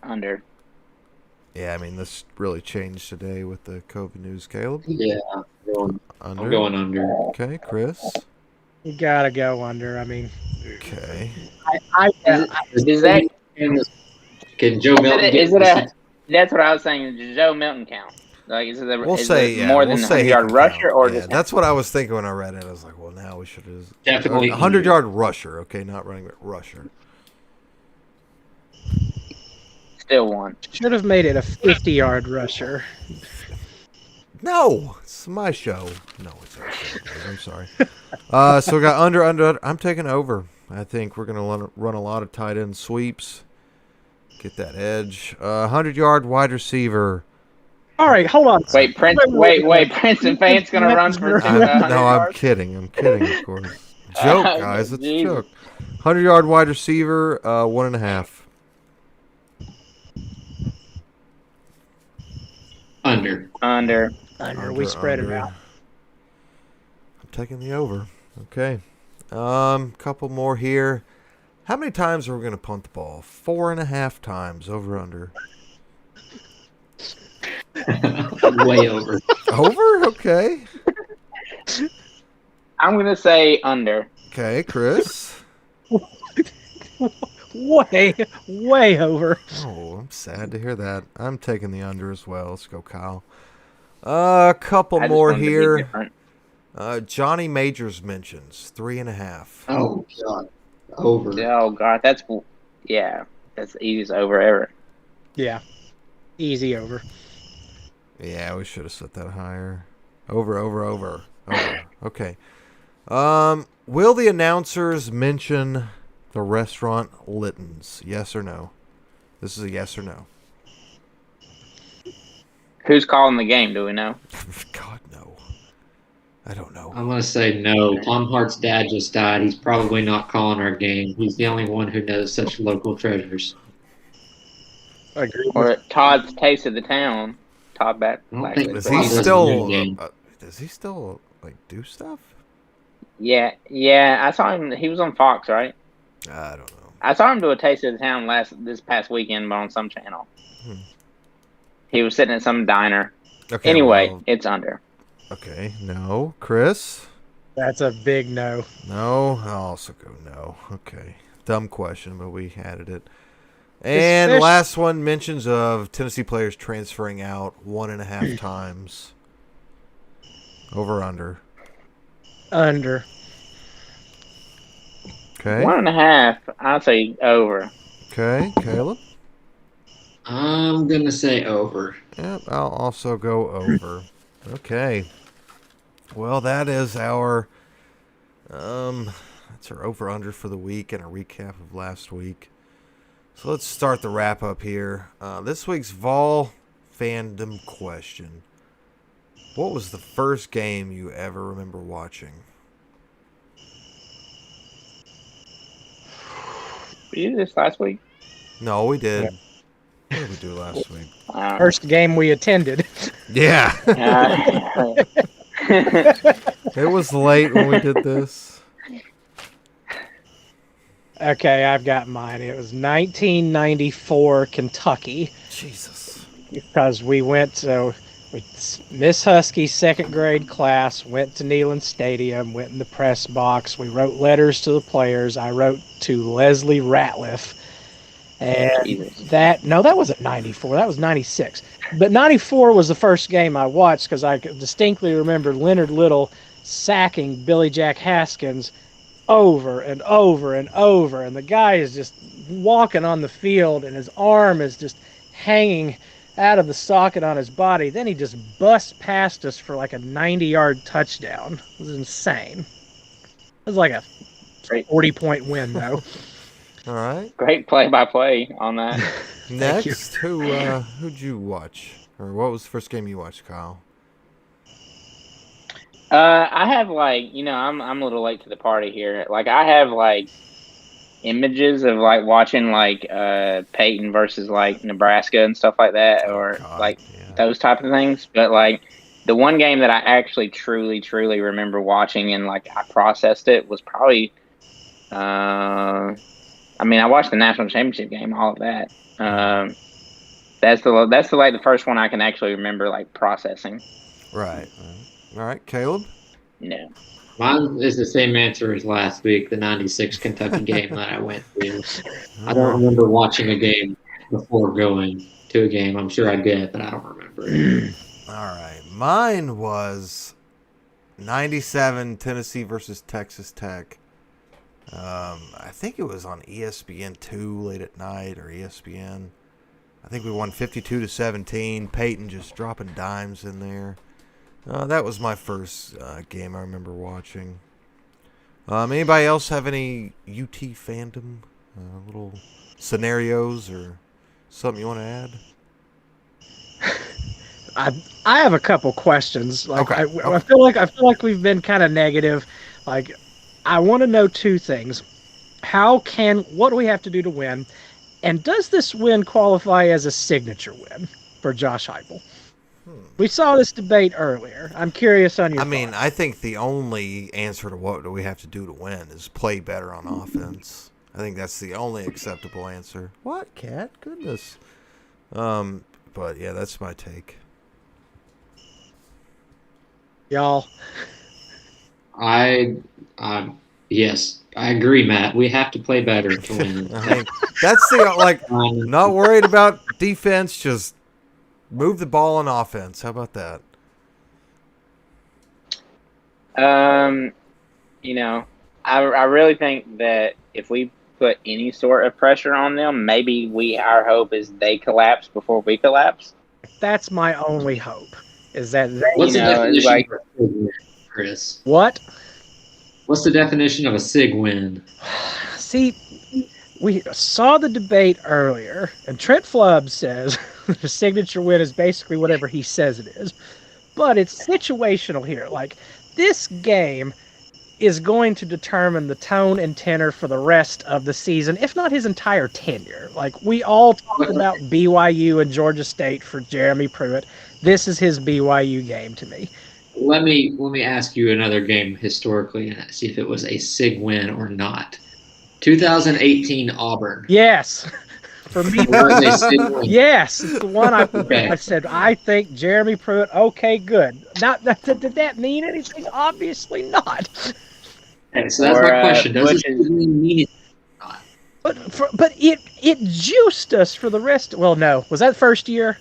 Under. Yeah, I mean, this really changed today with the COVID news. Caleb? Yeah, I'm Under. going under. Okay, Chris? You gotta go under. I mean, Okay. Is that? Can Joe Milton Is it that's what I was saying. Does Joe Milton count? Like, is it more than 100-yard rusher or just? That's what I was thinking when I read it. I was like, well, now we should have Definitely 100-yard rusher. Okay, not running back, rusher. Still one. should have made it a 50-yard rusher. No, it's my show. No, it's our show. I'm sorry. So we got under. I'm taking over. I think we're gonna run a lot of tight end sweeps. Get that edge. 100-yard wide receiver. All right, hold on. Wait, Prince. Wait. Princeton Fant's gonna run for 100 No, I'm yards. kidding. I'm kidding, of course. Joke, guys. It's a Jesus. joke. 100-yard wide receiver, 1.5. Under. Under. We spread it under. out. I'm taking the over. Okay. Couple more here. How many times are we going to punt the ball? 4.5 times. Over under. Way over. Over? Okay. I'm gonna say under. Okay, Chris. Way over. Oh, I'm sad to hear that. I'm taking the under as well. Let's go, Kyle. A couple I just more wanted to be here. different. Johnny Majors mentions 3.5. Oh God. Over. Oh God, that's the easiest over ever. Yeah. Easy over. Yeah, we should have set that higher. Over. Okay. Will the announcers mention the restaurant Litton's? Yes or no? This is a yes or no. Who's calling the game? Do we know? God, no. I don't know. I'm gonna say no. Tom Hart's dad just died. He's probably not calling our game. He's the only one who knows such local treasures. I agree. Or Todd's Taste of the Town. Todd back. I don't think Does He he doesn't still? do the game. Does he still like do stuff? Yeah. I saw him. He was on Fox, right? I don't know. I saw him do a Taste of the Town this past weekend, but on some channel. Hmm. He was sitting at some diner. Okay. Anyway, well, it's under. okay. No, Chris. That's a big no. No, I'll also go no. Okay. Dumb question, but we added it. And last one, mentions of Tennessee players transferring out 1.5 times. Over under. Under. Okay. 1.5. I'd say over. Okay. Caleb? I'm gonna say over. Yep, I'll also go over. Okay. Well, that is our that's our over-under for the week and a recap of last week. So let's start the wrap-up here. This week's Vol fandom question. What was the first game you ever remember watching? We did this last week. No, we did. What did we do last week? First game we attended. Yeah. It was late when we did this. Okay, I've got mine. It was 1994 Kentucky. Jesus. Because we went to Miss Husky's second grade class, went to Neyland Stadium, went in the press box. We wrote letters to the players. I wrote to Leslie Ratliff. And that wasn't 94. That was 96. But 94 was the first game I watched because I distinctly remember Leonard Little sacking Billy Jack Haskins over and over and over. And the guy is just walking on the field and his arm is just hanging out of the socket on his body. Then he just busts past us for like a 90-yard touchdown. It was insane. It was like a 40-point win, though. All right. Great play-by-play on that. Next, who'd you watch? Or what was the first game you watched, Kyle? I have I'm a little late to the party here. Like I have images of watching Peyton versus Nebraska and stuff like that, or those type of things. But the one game that I actually truly remember watching and I processed it was probably I watched the national championship game, all of that. That's the first one I can actually remember processing. Right. All right, Caleb? No. Mine is the same answer as last week, the 96 Kentucky game that I went to. I don't remember watching a game before going to a game. I'm sure I did, but I don't remember it. All right. Mine was 97 Tennessee versus Texas Tech. I think it was on ESPN2 late at night or ESPN. I think we won 52-17. Peyton just dropping dimes in there. That was my first game I remember watching. Anybody else have any UT fandom? Little scenarios or something you want to add? I have a couple questions. Like Okay, I feel like we've been kind of negative. Like I want to know two things. What do we have to do to win? And does this win qualify as a signature win for Josh Heupel? We saw this debate earlier. I'm curious on your I mean, thoughts. I think the only answer to what do we have to do to win is play better on offense. I think that's the only acceptable answer. What, Cat? Goodness. But yeah, that's my take. Y'all. Yes, I agree, Matt. We have to play better to win. I mean, that's the not worried about defense, just move the ball on offense. How about that? I really think that if we put any sort of pressure on them, maybe our hope is they collapse before we collapse. That's my only hope. Is that What's the definition like, of a SIG win, Chris? what? What's the definition of a SIG win? See, we saw the debate earlier, and Trent Flubb says the signature win is basically whatever he says it is. But it's situational here. Like, this game is going to determine the tone and tenor for the rest of the season, if not his entire tenure. Like, we all talked about BYU and Georgia State for Jeremy Pruitt. This is his BYU game to me. Let me ask you another game historically and see if it was a SIG win or not. 2018 Auburn. Yes. For me, Was a SIG win. yes, it's the one Okay. I said, I think Jeremy Pruitt, okay, good. Did that mean anything? Obviously not. Okay, so that's my question. Does which this mean it? But it juiced us for the rest. Well, no. Was that first year?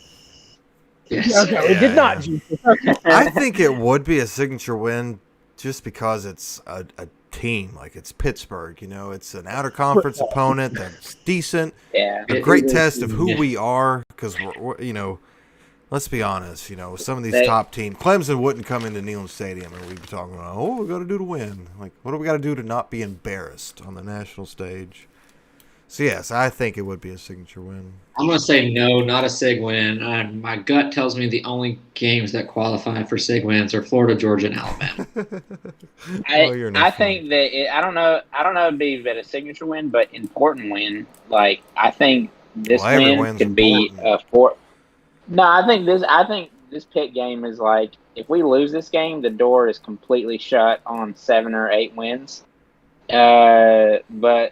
Yes. Okay, it did not juice us. Okay. I think it would be a signature win just because it's a team. Like, it's Pittsburgh, it's an out-of-conference opponent that's decent. Yeah. A great test of who we are because, let's be honest, some of these top teams, Clemson wouldn't come into Neyland Stadium and we'd be talking about, what we got to do to win? Like, what do we got to do to not be embarrassed on the national stage? So, yes, I think it would be a signature win. I'm going to say no, not a SIG win. My gut tells me the only games that qualify for SIG wins are Florida, Georgia, and Alabama. I think that I don't know it'd be a signature win, but important win. Like, I think this win could be a four. No, I think this Pitt game is like, if we lose this game, the door is completely shut on 7 or 8 wins. But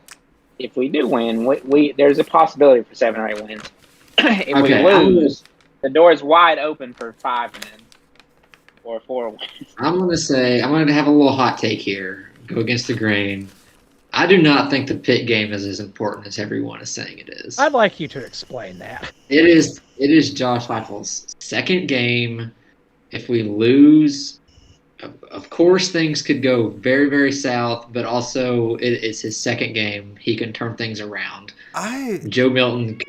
if we do win, we there's a possibility for 7 or 8 wins. If we lose, the door is wide open for 5 wins or 4 wins. I'm going to have a little hot take here. Go against the grain. I do not think the Pitt game is as important as everyone is saying it is. I'd like you to explain that. It is Josh Heupel's second game. If we lose, of course things could go very, very south, but also it's his second game. He can turn things around. Joe Milton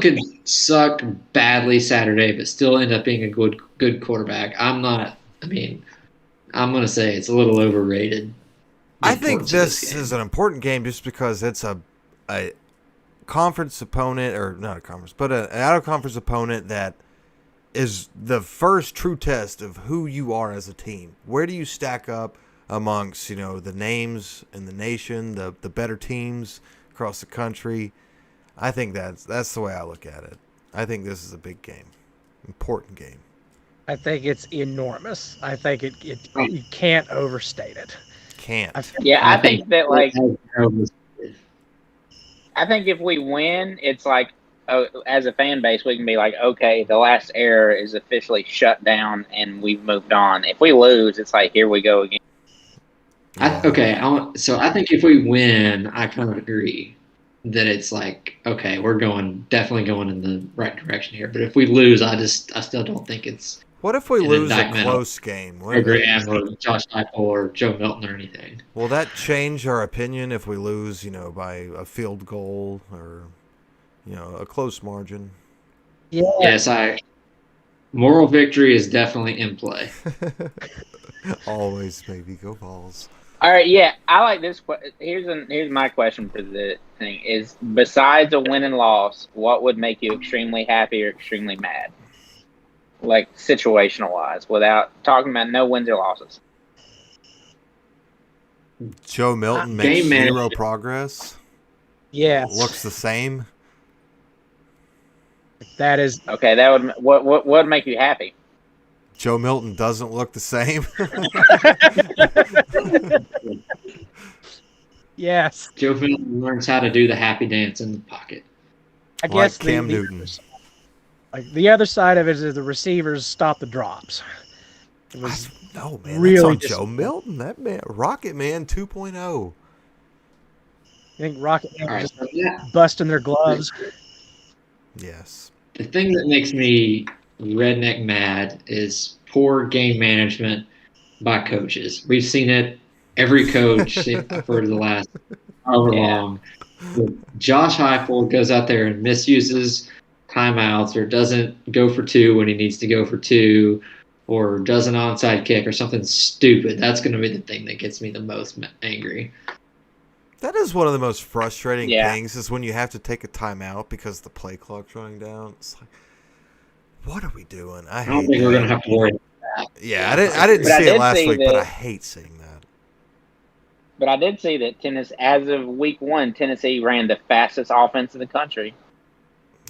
could suck badly Saturday, but still end up being a good quarterback. I'm going to say it's a little overrated. I think this is an important game just because it's a conference opponent, or not a conference, but an out-of-conference opponent that is the first true test of who you are as a team. Where do you stack up amongst, the names in the nation, the better teams across the country? I think that's the way I look at it. I think this is a big game, important game. I think it's enormous. I think you can't overstate it. Can't. I think that, like, I think if we win, it's like, as a fan base, we can be like, okay, the last era is officially shut down and we've moved on. If we lose, it's like, here we go again. So I think if we win, I kind of agree that it's like, okay, we're definitely going in the right direction here. But if we lose, I still don't think it's. What if we lose a close game? Or Josh Heupel or Joe Milton or anything. Will that change our opinion if we lose, by a field goal or, a close margin? Yeah. Yes, moral victory is definitely in play. Always, baby, go Vols. All right, yeah, I like this. Here's my question for the thing is, besides a win and loss, what would make you extremely happy or extremely mad? like situational wise, without talking about no wins or losses. Joe Milton makes Game zero management. progress. Yes. Looks the same. That is Okay, that would what would make you happy? Joe Milton doesn't look the same. yes. Joe Milton learns how to do the happy dance in the pocket. I Like guess Cam Newton. The other side of it is the receivers stop the drops. It was No, man, really that's on Joe Milton. That man, Rocket Man 2.0. I think Rocket Man All right, just so yeah, busting their gloves. Yes. the thing that makes me redneck mad is poor game management by coaches. We've seen it every coach for the last however long. Josh Heupel goes out there and misuses timeouts or doesn't go for two when he needs to go for two or does an onside kick or something stupid. That's going to be the thing that gets me the most angry. That is one of the most frustrating Yeah. things is when you have to take a timeout because the play clock's running down. It's like, what are we doing? I I don't hate think we're that. going to have to worry. Yeah, I didn't But I see it did last see week, but that- I hate seeing that. But I did see that Tennessee, as of week 1, Tennessee ran the fastest offense in the country.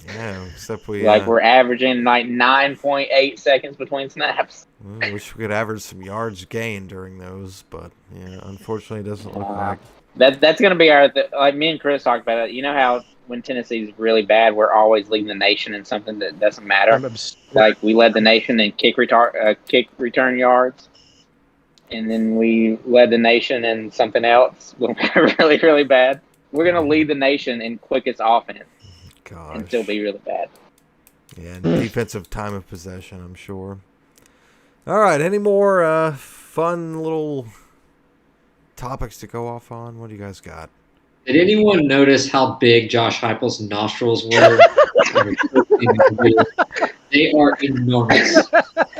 Yeah, except we We're averaging like 9.8 seconds between snaps. I wish we could average some yards gained during those, but yeah, unfortunately, it doesn't look like. That's going to be our like me and Chris talked about it. You know how when Tennessee's really bad, we're always leading the nation in something that doesn't matter. Like we led the nation in kick return yards, and then we led the nation in something else when we were really really bad. We're going to lead the nation in quickest offense Gosh. and still be really bad. Yeah, and defensive time of possession, I'm sure. All right, any more fun little topics to go off on? What do you guys got? Did anyone notice how big Josh Heupel's nostrils were? They are enormous.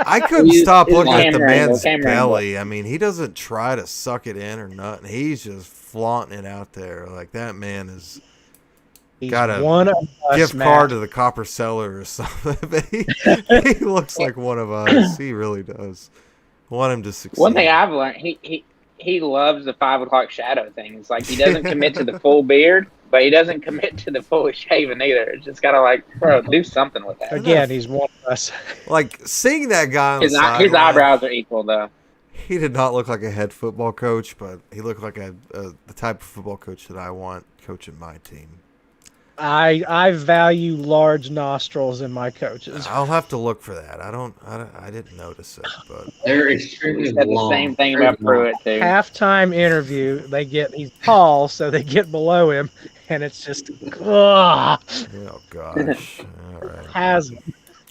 I couldn't stop It's looking at the camera angle, man's camera belly. I mean, he doesn't try to suck it in or nothing. He's just flaunting it out there. Like, that man is He's got a one of us, gift Matt. card to the Copper Cellar or something. But he looks like one of us. He really does. Want him to succeed. One thing I've learned, he loves the 5 o'clock shadow thing. It's like he doesn't commit to the full beard, but he doesn't commit to the full shaven either. It's just kind of like, bro, do something with that. Again, he's one of us. Like, seeing that guy on His the sideline, eyebrows are equal though. he did not look like a head football coach, but he looked like the type of football coach that I want coaching my team. I value large nostrils in my coaches. I'll have to look for that. I didn't notice it, but They're He extremely said the long. same thing Very about long. Pruitt too. Halftime interview, he's tall, so they get below him, and it's just, ugh, oh gosh. All right. has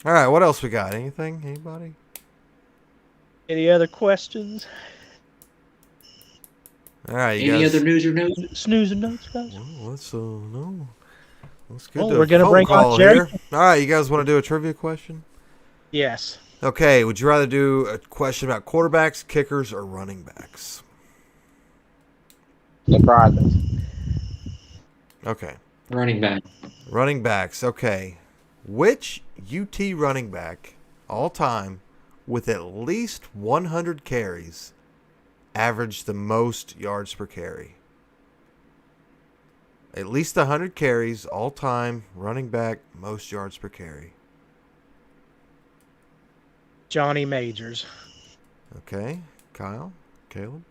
All right, what else we got? Anything? Anybody? any other questions? All right, you Any guys. other news or notes? Snooze and notes, guys. Well, let's no. Let's get Well, to we're a gonna phone bring on call Jerry. here. All right, you guys want to do a trivia question? Yes. Okay, would you rather do a question about quarterbacks, kickers, or running backs? Surprises. Okay. Running back. Running backs. Okay. Which UT running back all time with at least 100 carries averaged the most yards per carry? At least 100 carries all time, running back, most yards per carry. Johnny Majors. Okay. Kyle? Caleb?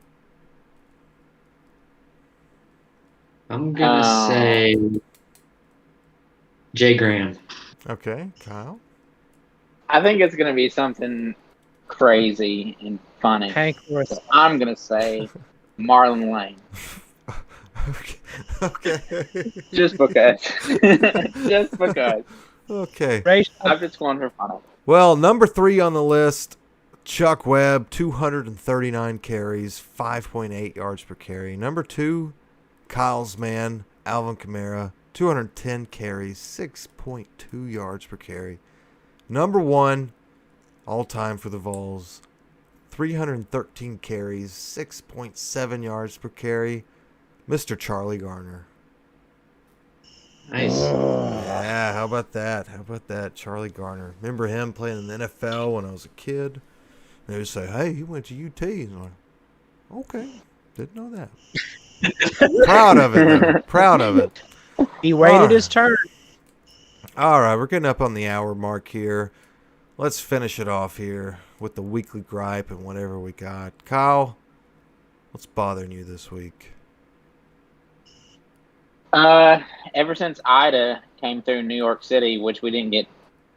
I'm gonna say Jay Graham. Okay. Kyle? I think it's gonna be something crazy and funny. Hank Worth. So I'm gonna say Marlon Lane. Okay. Just because. Just because. Okay. Ray, I'm just going for fun. Well, number 3 on the list, Chuck Webb, 239 carries, 5.8 yards per carry. Number 2, Kyle's man, Alvin Kamara, 210 carries, 6.2 yards per carry. Number 1, all time for the Vols, 313 carries, 6.7 yards per carry. Mr. Charlie Garner. Nice. Yeah, how about that? How about that? Charlie Garner. Remember him playing in the NFL when I was a kid? And they would say, hey, he went to UT. And I'm like, okay, didn't know that. Proud of it, though. Proud of it. He waited his turn. All right, we're getting up on the hour mark here. Let's finish it off here with the weekly gripe and whatever we got. Kyle, what's bothering you this week? Ever since Ida came through New York City, which we didn't get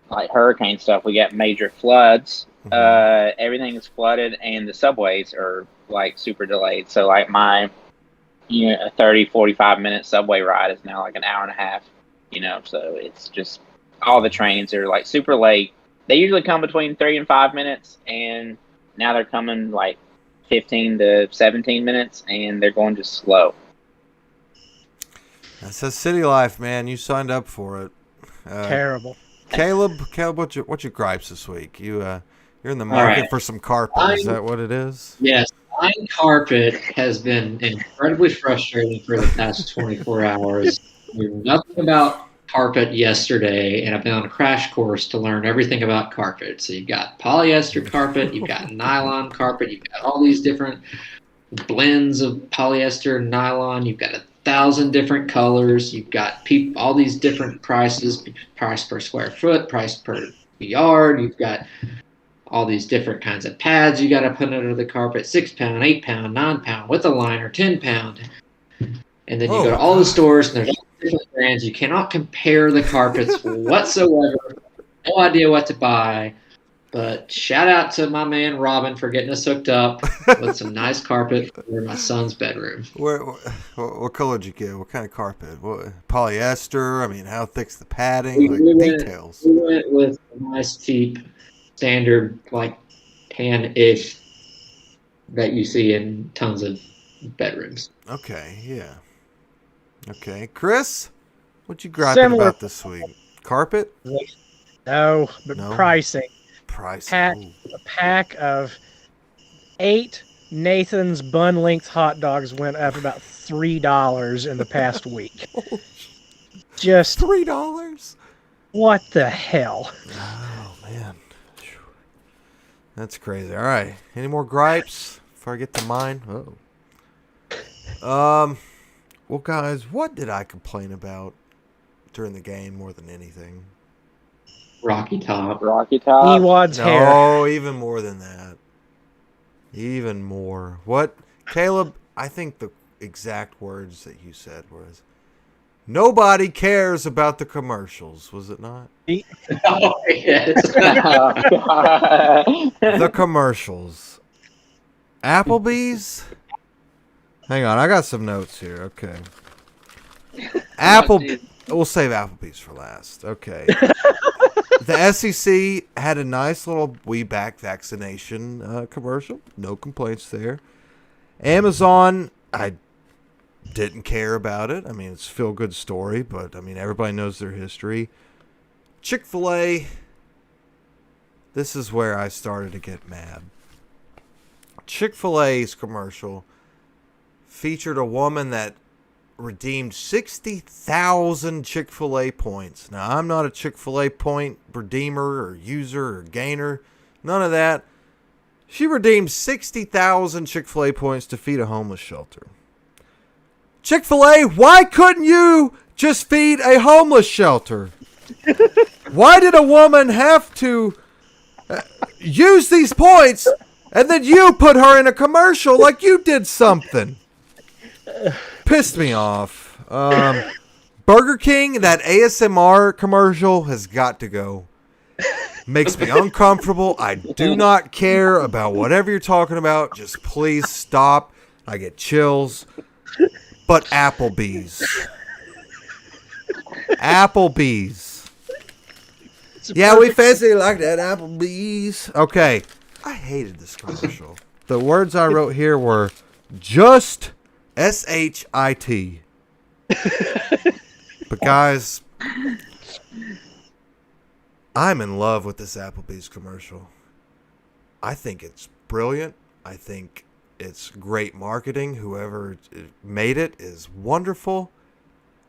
like hurricane stuff, we got major floods. Everything is flooded, and the subways are like super delayed. So like my, a 45 minute subway ride is now like an hour and a half. So it's just all the trains are like super late. They usually come between 3 and 5 minutes, and now they're coming like 15 to 17 minutes, and they're going just slow. That's a city life, man. You signed up for it. Terrible. Caleb, what's your gripes this week? You're in the market for some carpet. Is that what it is? Yes. Buying carpet has been incredibly frustrating for the past 24 hours. We knew nothing about carpet yesterday, and I've been on a crash course to learn everything about carpet. So you've got polyester carpet, you've got nylon carpet, you've got all these different blends of polyester and nylon, you've got 1,000 different colors, you've got all these different prices, price per square foot, price per yard, you've got all these different kinds of pads you got to put under the carpet, 6 pound, 8 pound, 9 pound, with a liner, 10 pound. And then you go to all the stores, and there's all different brands. You cannot compare the carpets whatsoever. No idea what to buy. But shout out to my man Robin for getting us hooked up with some nice carpet for my son's bedroom. What color did you get? What kind of carpet? Polyester? I mean, how thick's the padding? Details. We went with a nice, cheap, standard, like tan-ish that you see in tons of bedrooms. Okay, yeah. Okay, Chris, what you griping about this week? Carpet? No, but pricing. Pricing. A pack of 8 Nathan's bun-length hot dogs went up about $3 in the past week. Just $3? What the hell? Oh, man. That's crazy. All right. Any more gripes before I get to mine? Well, guys, what did I complain about during the game more than anything? Rocky Top. Ewad's hair. No, even more than that. Even more. What? Caleb, I think the exact words that you said was, nobody cares about the commercials, was it not? Oh, yes. The commercials. Applebee's? Hang on, I got some notes here. Okay. We'll save Applebee's for last. Okay. The SEC had a nice little We Back vaccination commercial. No complaints there. Amazon, I didn't care about it. I mean, it's a feel-good story, but, I mean, everybody knows their history. Chick-fil-A, this is where I started to get mad. Chick-fil-A's commercial featured a woman that redeemed 60,000 Chick-fil-A points. Now, I'm not a Chick-fil-A point redeemer or user or gainer. None of that. She redeemed 60,000 Chick-fil-A points to feed a homeless shelter. Chick-fil-A, why couldn't you just feed a homeless shelter? Why did a woman have to use these points and then you put her in a commercial like you did something? Pissed me off. Burger King, that ASMR commercial has got to go. Makes me uncomfortable. I do not care about whatever you're talking about. Just please stop. I get chills. But Applebee's. Yeah, we fancy like that Applebee's. Okay. I hated this commercial. The words I wrote here were just S-H-I-T. But guys, I'm in love with this Applebee's commercial. I think it's brilliant. I think it's great marketing. Whoever made it is wonderful.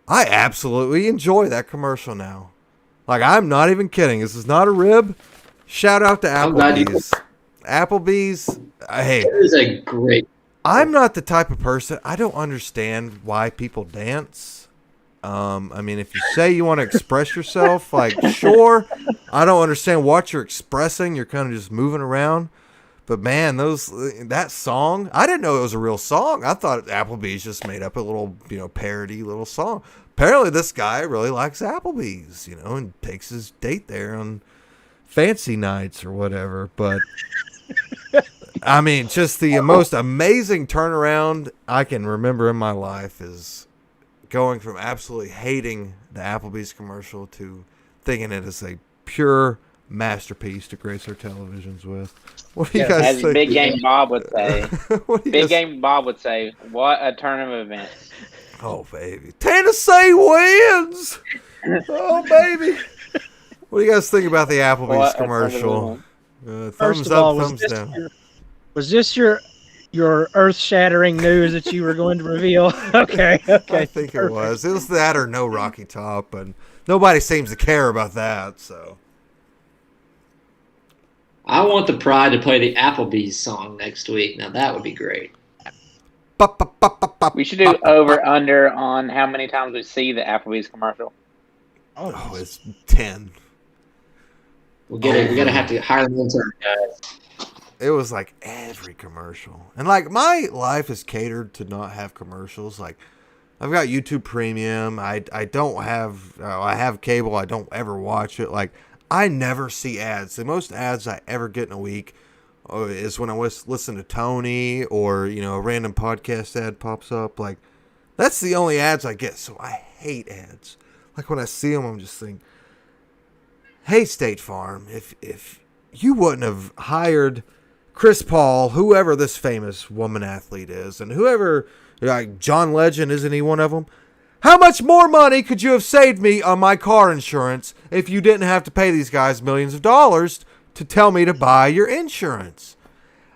I absolutely enjoy that commercial now. Like, I'm not even kidding. This is not a rib. Shout out to I'm glad you- Applebee's. Applebee's, hey, It is a great. I'm not the type of person, I don't understand why people dance. I mean, if you say you want to express yourself, like, sure. I don't understand what you're expressing. You're kind of just moving around. But man, that song, I didn't know it was a real song. I thought Applebee's just made up a little, parody little song. Apparently this guy really likes Applebee's, and takes his date there on fancy nights or whatever. But I mean, just the most amazing turnaround I can remember in my life is going from absolutely hating the Applebee's commercial to thinking it is a pure masterpiece to grace our televisions with. What do you guys As think? Big Game Bob would say. What do you Big guys- Game Bob would say, "What a turn of events." Oh baby, Tennessee wins! Oh baby, what do you guys think about the Applebee's What a turn of commercial? events. Thumbs First of up, all, thumbs down. was this your earth-shattering news that you were going to reveal? Okay. I think it was. It was that or no Rocky Top, and nobody seems to care about that. So I want the Pride to play the Applebee's song next week. Now that would be great. We should do over under on how many times we see the Applebee's commercial. Oh, it's 10. We're gonna have to hire the intern guys. It was like every commercial. And like my life is catered to not have commercials. Like I've got YouTube Premium. I don't have I have cable. I don't ever watch it. Like I never see ads. The most ads I ever get in a week is when I listen to Tony or, a random podcast ad pops up. Like that's the only ads I get. So I hate ads. Like when I see them, I'm just thinking, hey, State Farm, if you wouldn't have hired Chris Paul, whoever this famous woman athlete is, and whoever, like John Legend, isn't he one of them? How much more money could you have saved me on my car insurance if you didn't have to pay these guys millions of dollars to tell me to buy your insurance?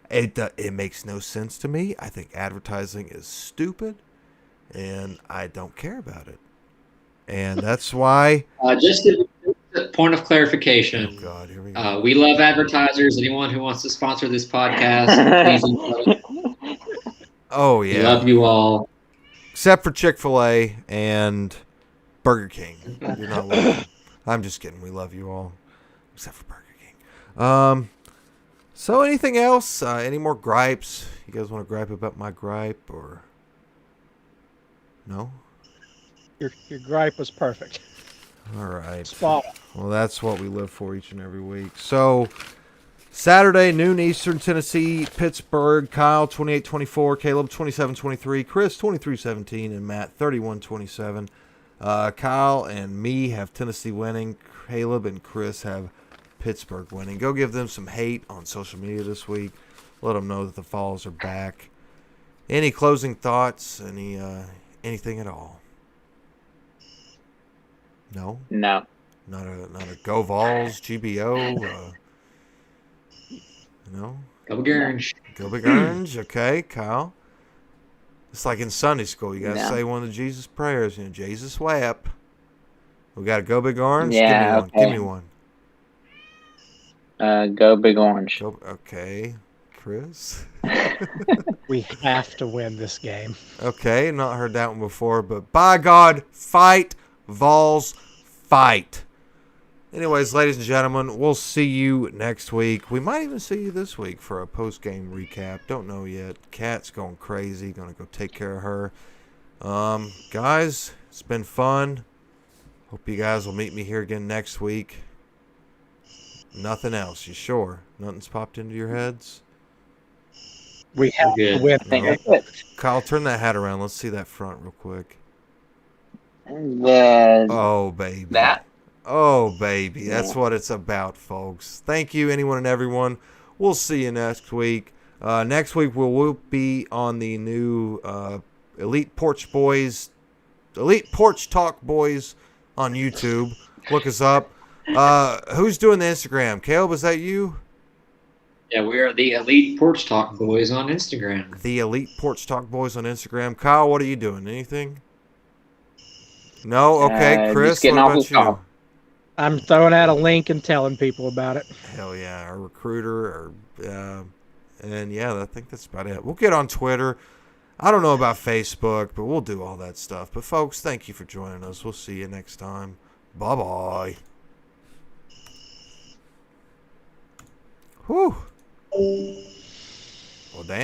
It makes no sense to me. I think advertising is stupid, and I don't care about it. And that's why... Just a point of clarification. Oh, God, here we go. We love advertisers. Anyone who wants to sponsor this podcast, please. Oh, We yeah. love you all. Except for Chick-fil-A and Burger King. You're not welcome. I'm just kidding. We love you all. Except for Burger King. So anything else? Any more gripes? You guys want to gripe about my gripe or... No? Your gripe was perfect. All right. Spot on. Well, that's what we live for each and every week. So, Saturday, noon Eastern, Tennessee, Pittsburgh, Kyle 28-24, Caleb 27-23, Chris 23-17, and Matt 31-27. Kyle and me have Tennessee winning. Caleb and Chris have Pittsburgh winning. Go give them some hate on social media this week. Let them know that the Falls are back. Any closing thoughts? Anything at all? No? No. Not a Go Vols, GBO. No? Go Orange. Go Big Orange. Okay, Kyle. It's like in Sunday school. You got to No. say one of the Jesus prayers. Jesus wept. We got to Go Big Orange. Yeah, Give me one. Go Big Orange. Okay. Chris? We have to win this game. Okay, not heard that one before, but by God, fight, Vols, fight. Anyways, ladies and gentlemen, we'll see you next week. We might even see you this week for a post-game recap. Don't know yet. Kat's going crazy. Gonna go take care of her. Guys, it's been fun. Hope you guys will meet me here again next week. Nothing else, you sure? Nothing's popped into your heads? We have Good. to win. I think No. that's it. Kyle, turn that hat around. Let's see that front real quick. Oh, baby. That? Oh, baby. That's what it's about, folks. Thank you, anyone and everyone. We'll see you next week. Next week, we'll be on the new Elite Porch Talk Boys on YouTube. Look us up. Who's doing the Instagram? Caleb, is that you? Yeah, we are the Elite Porch Talk Boys on Instagram. The Elite Porch Talk Boys on Instagram. Kyle, what are you doing? Anything? No, okay, Chris. just getting What off about his you? call. I'm throwing out a link and telling people about it. Hell yeah, our recruiter, and yeah, I think that's about it. We'll get on Twitter. I don't know about Facebook, but we'll do all that stuff. But folks, thank you for joining us. We'll see you next time. Bye bye. Whew. Well, damn.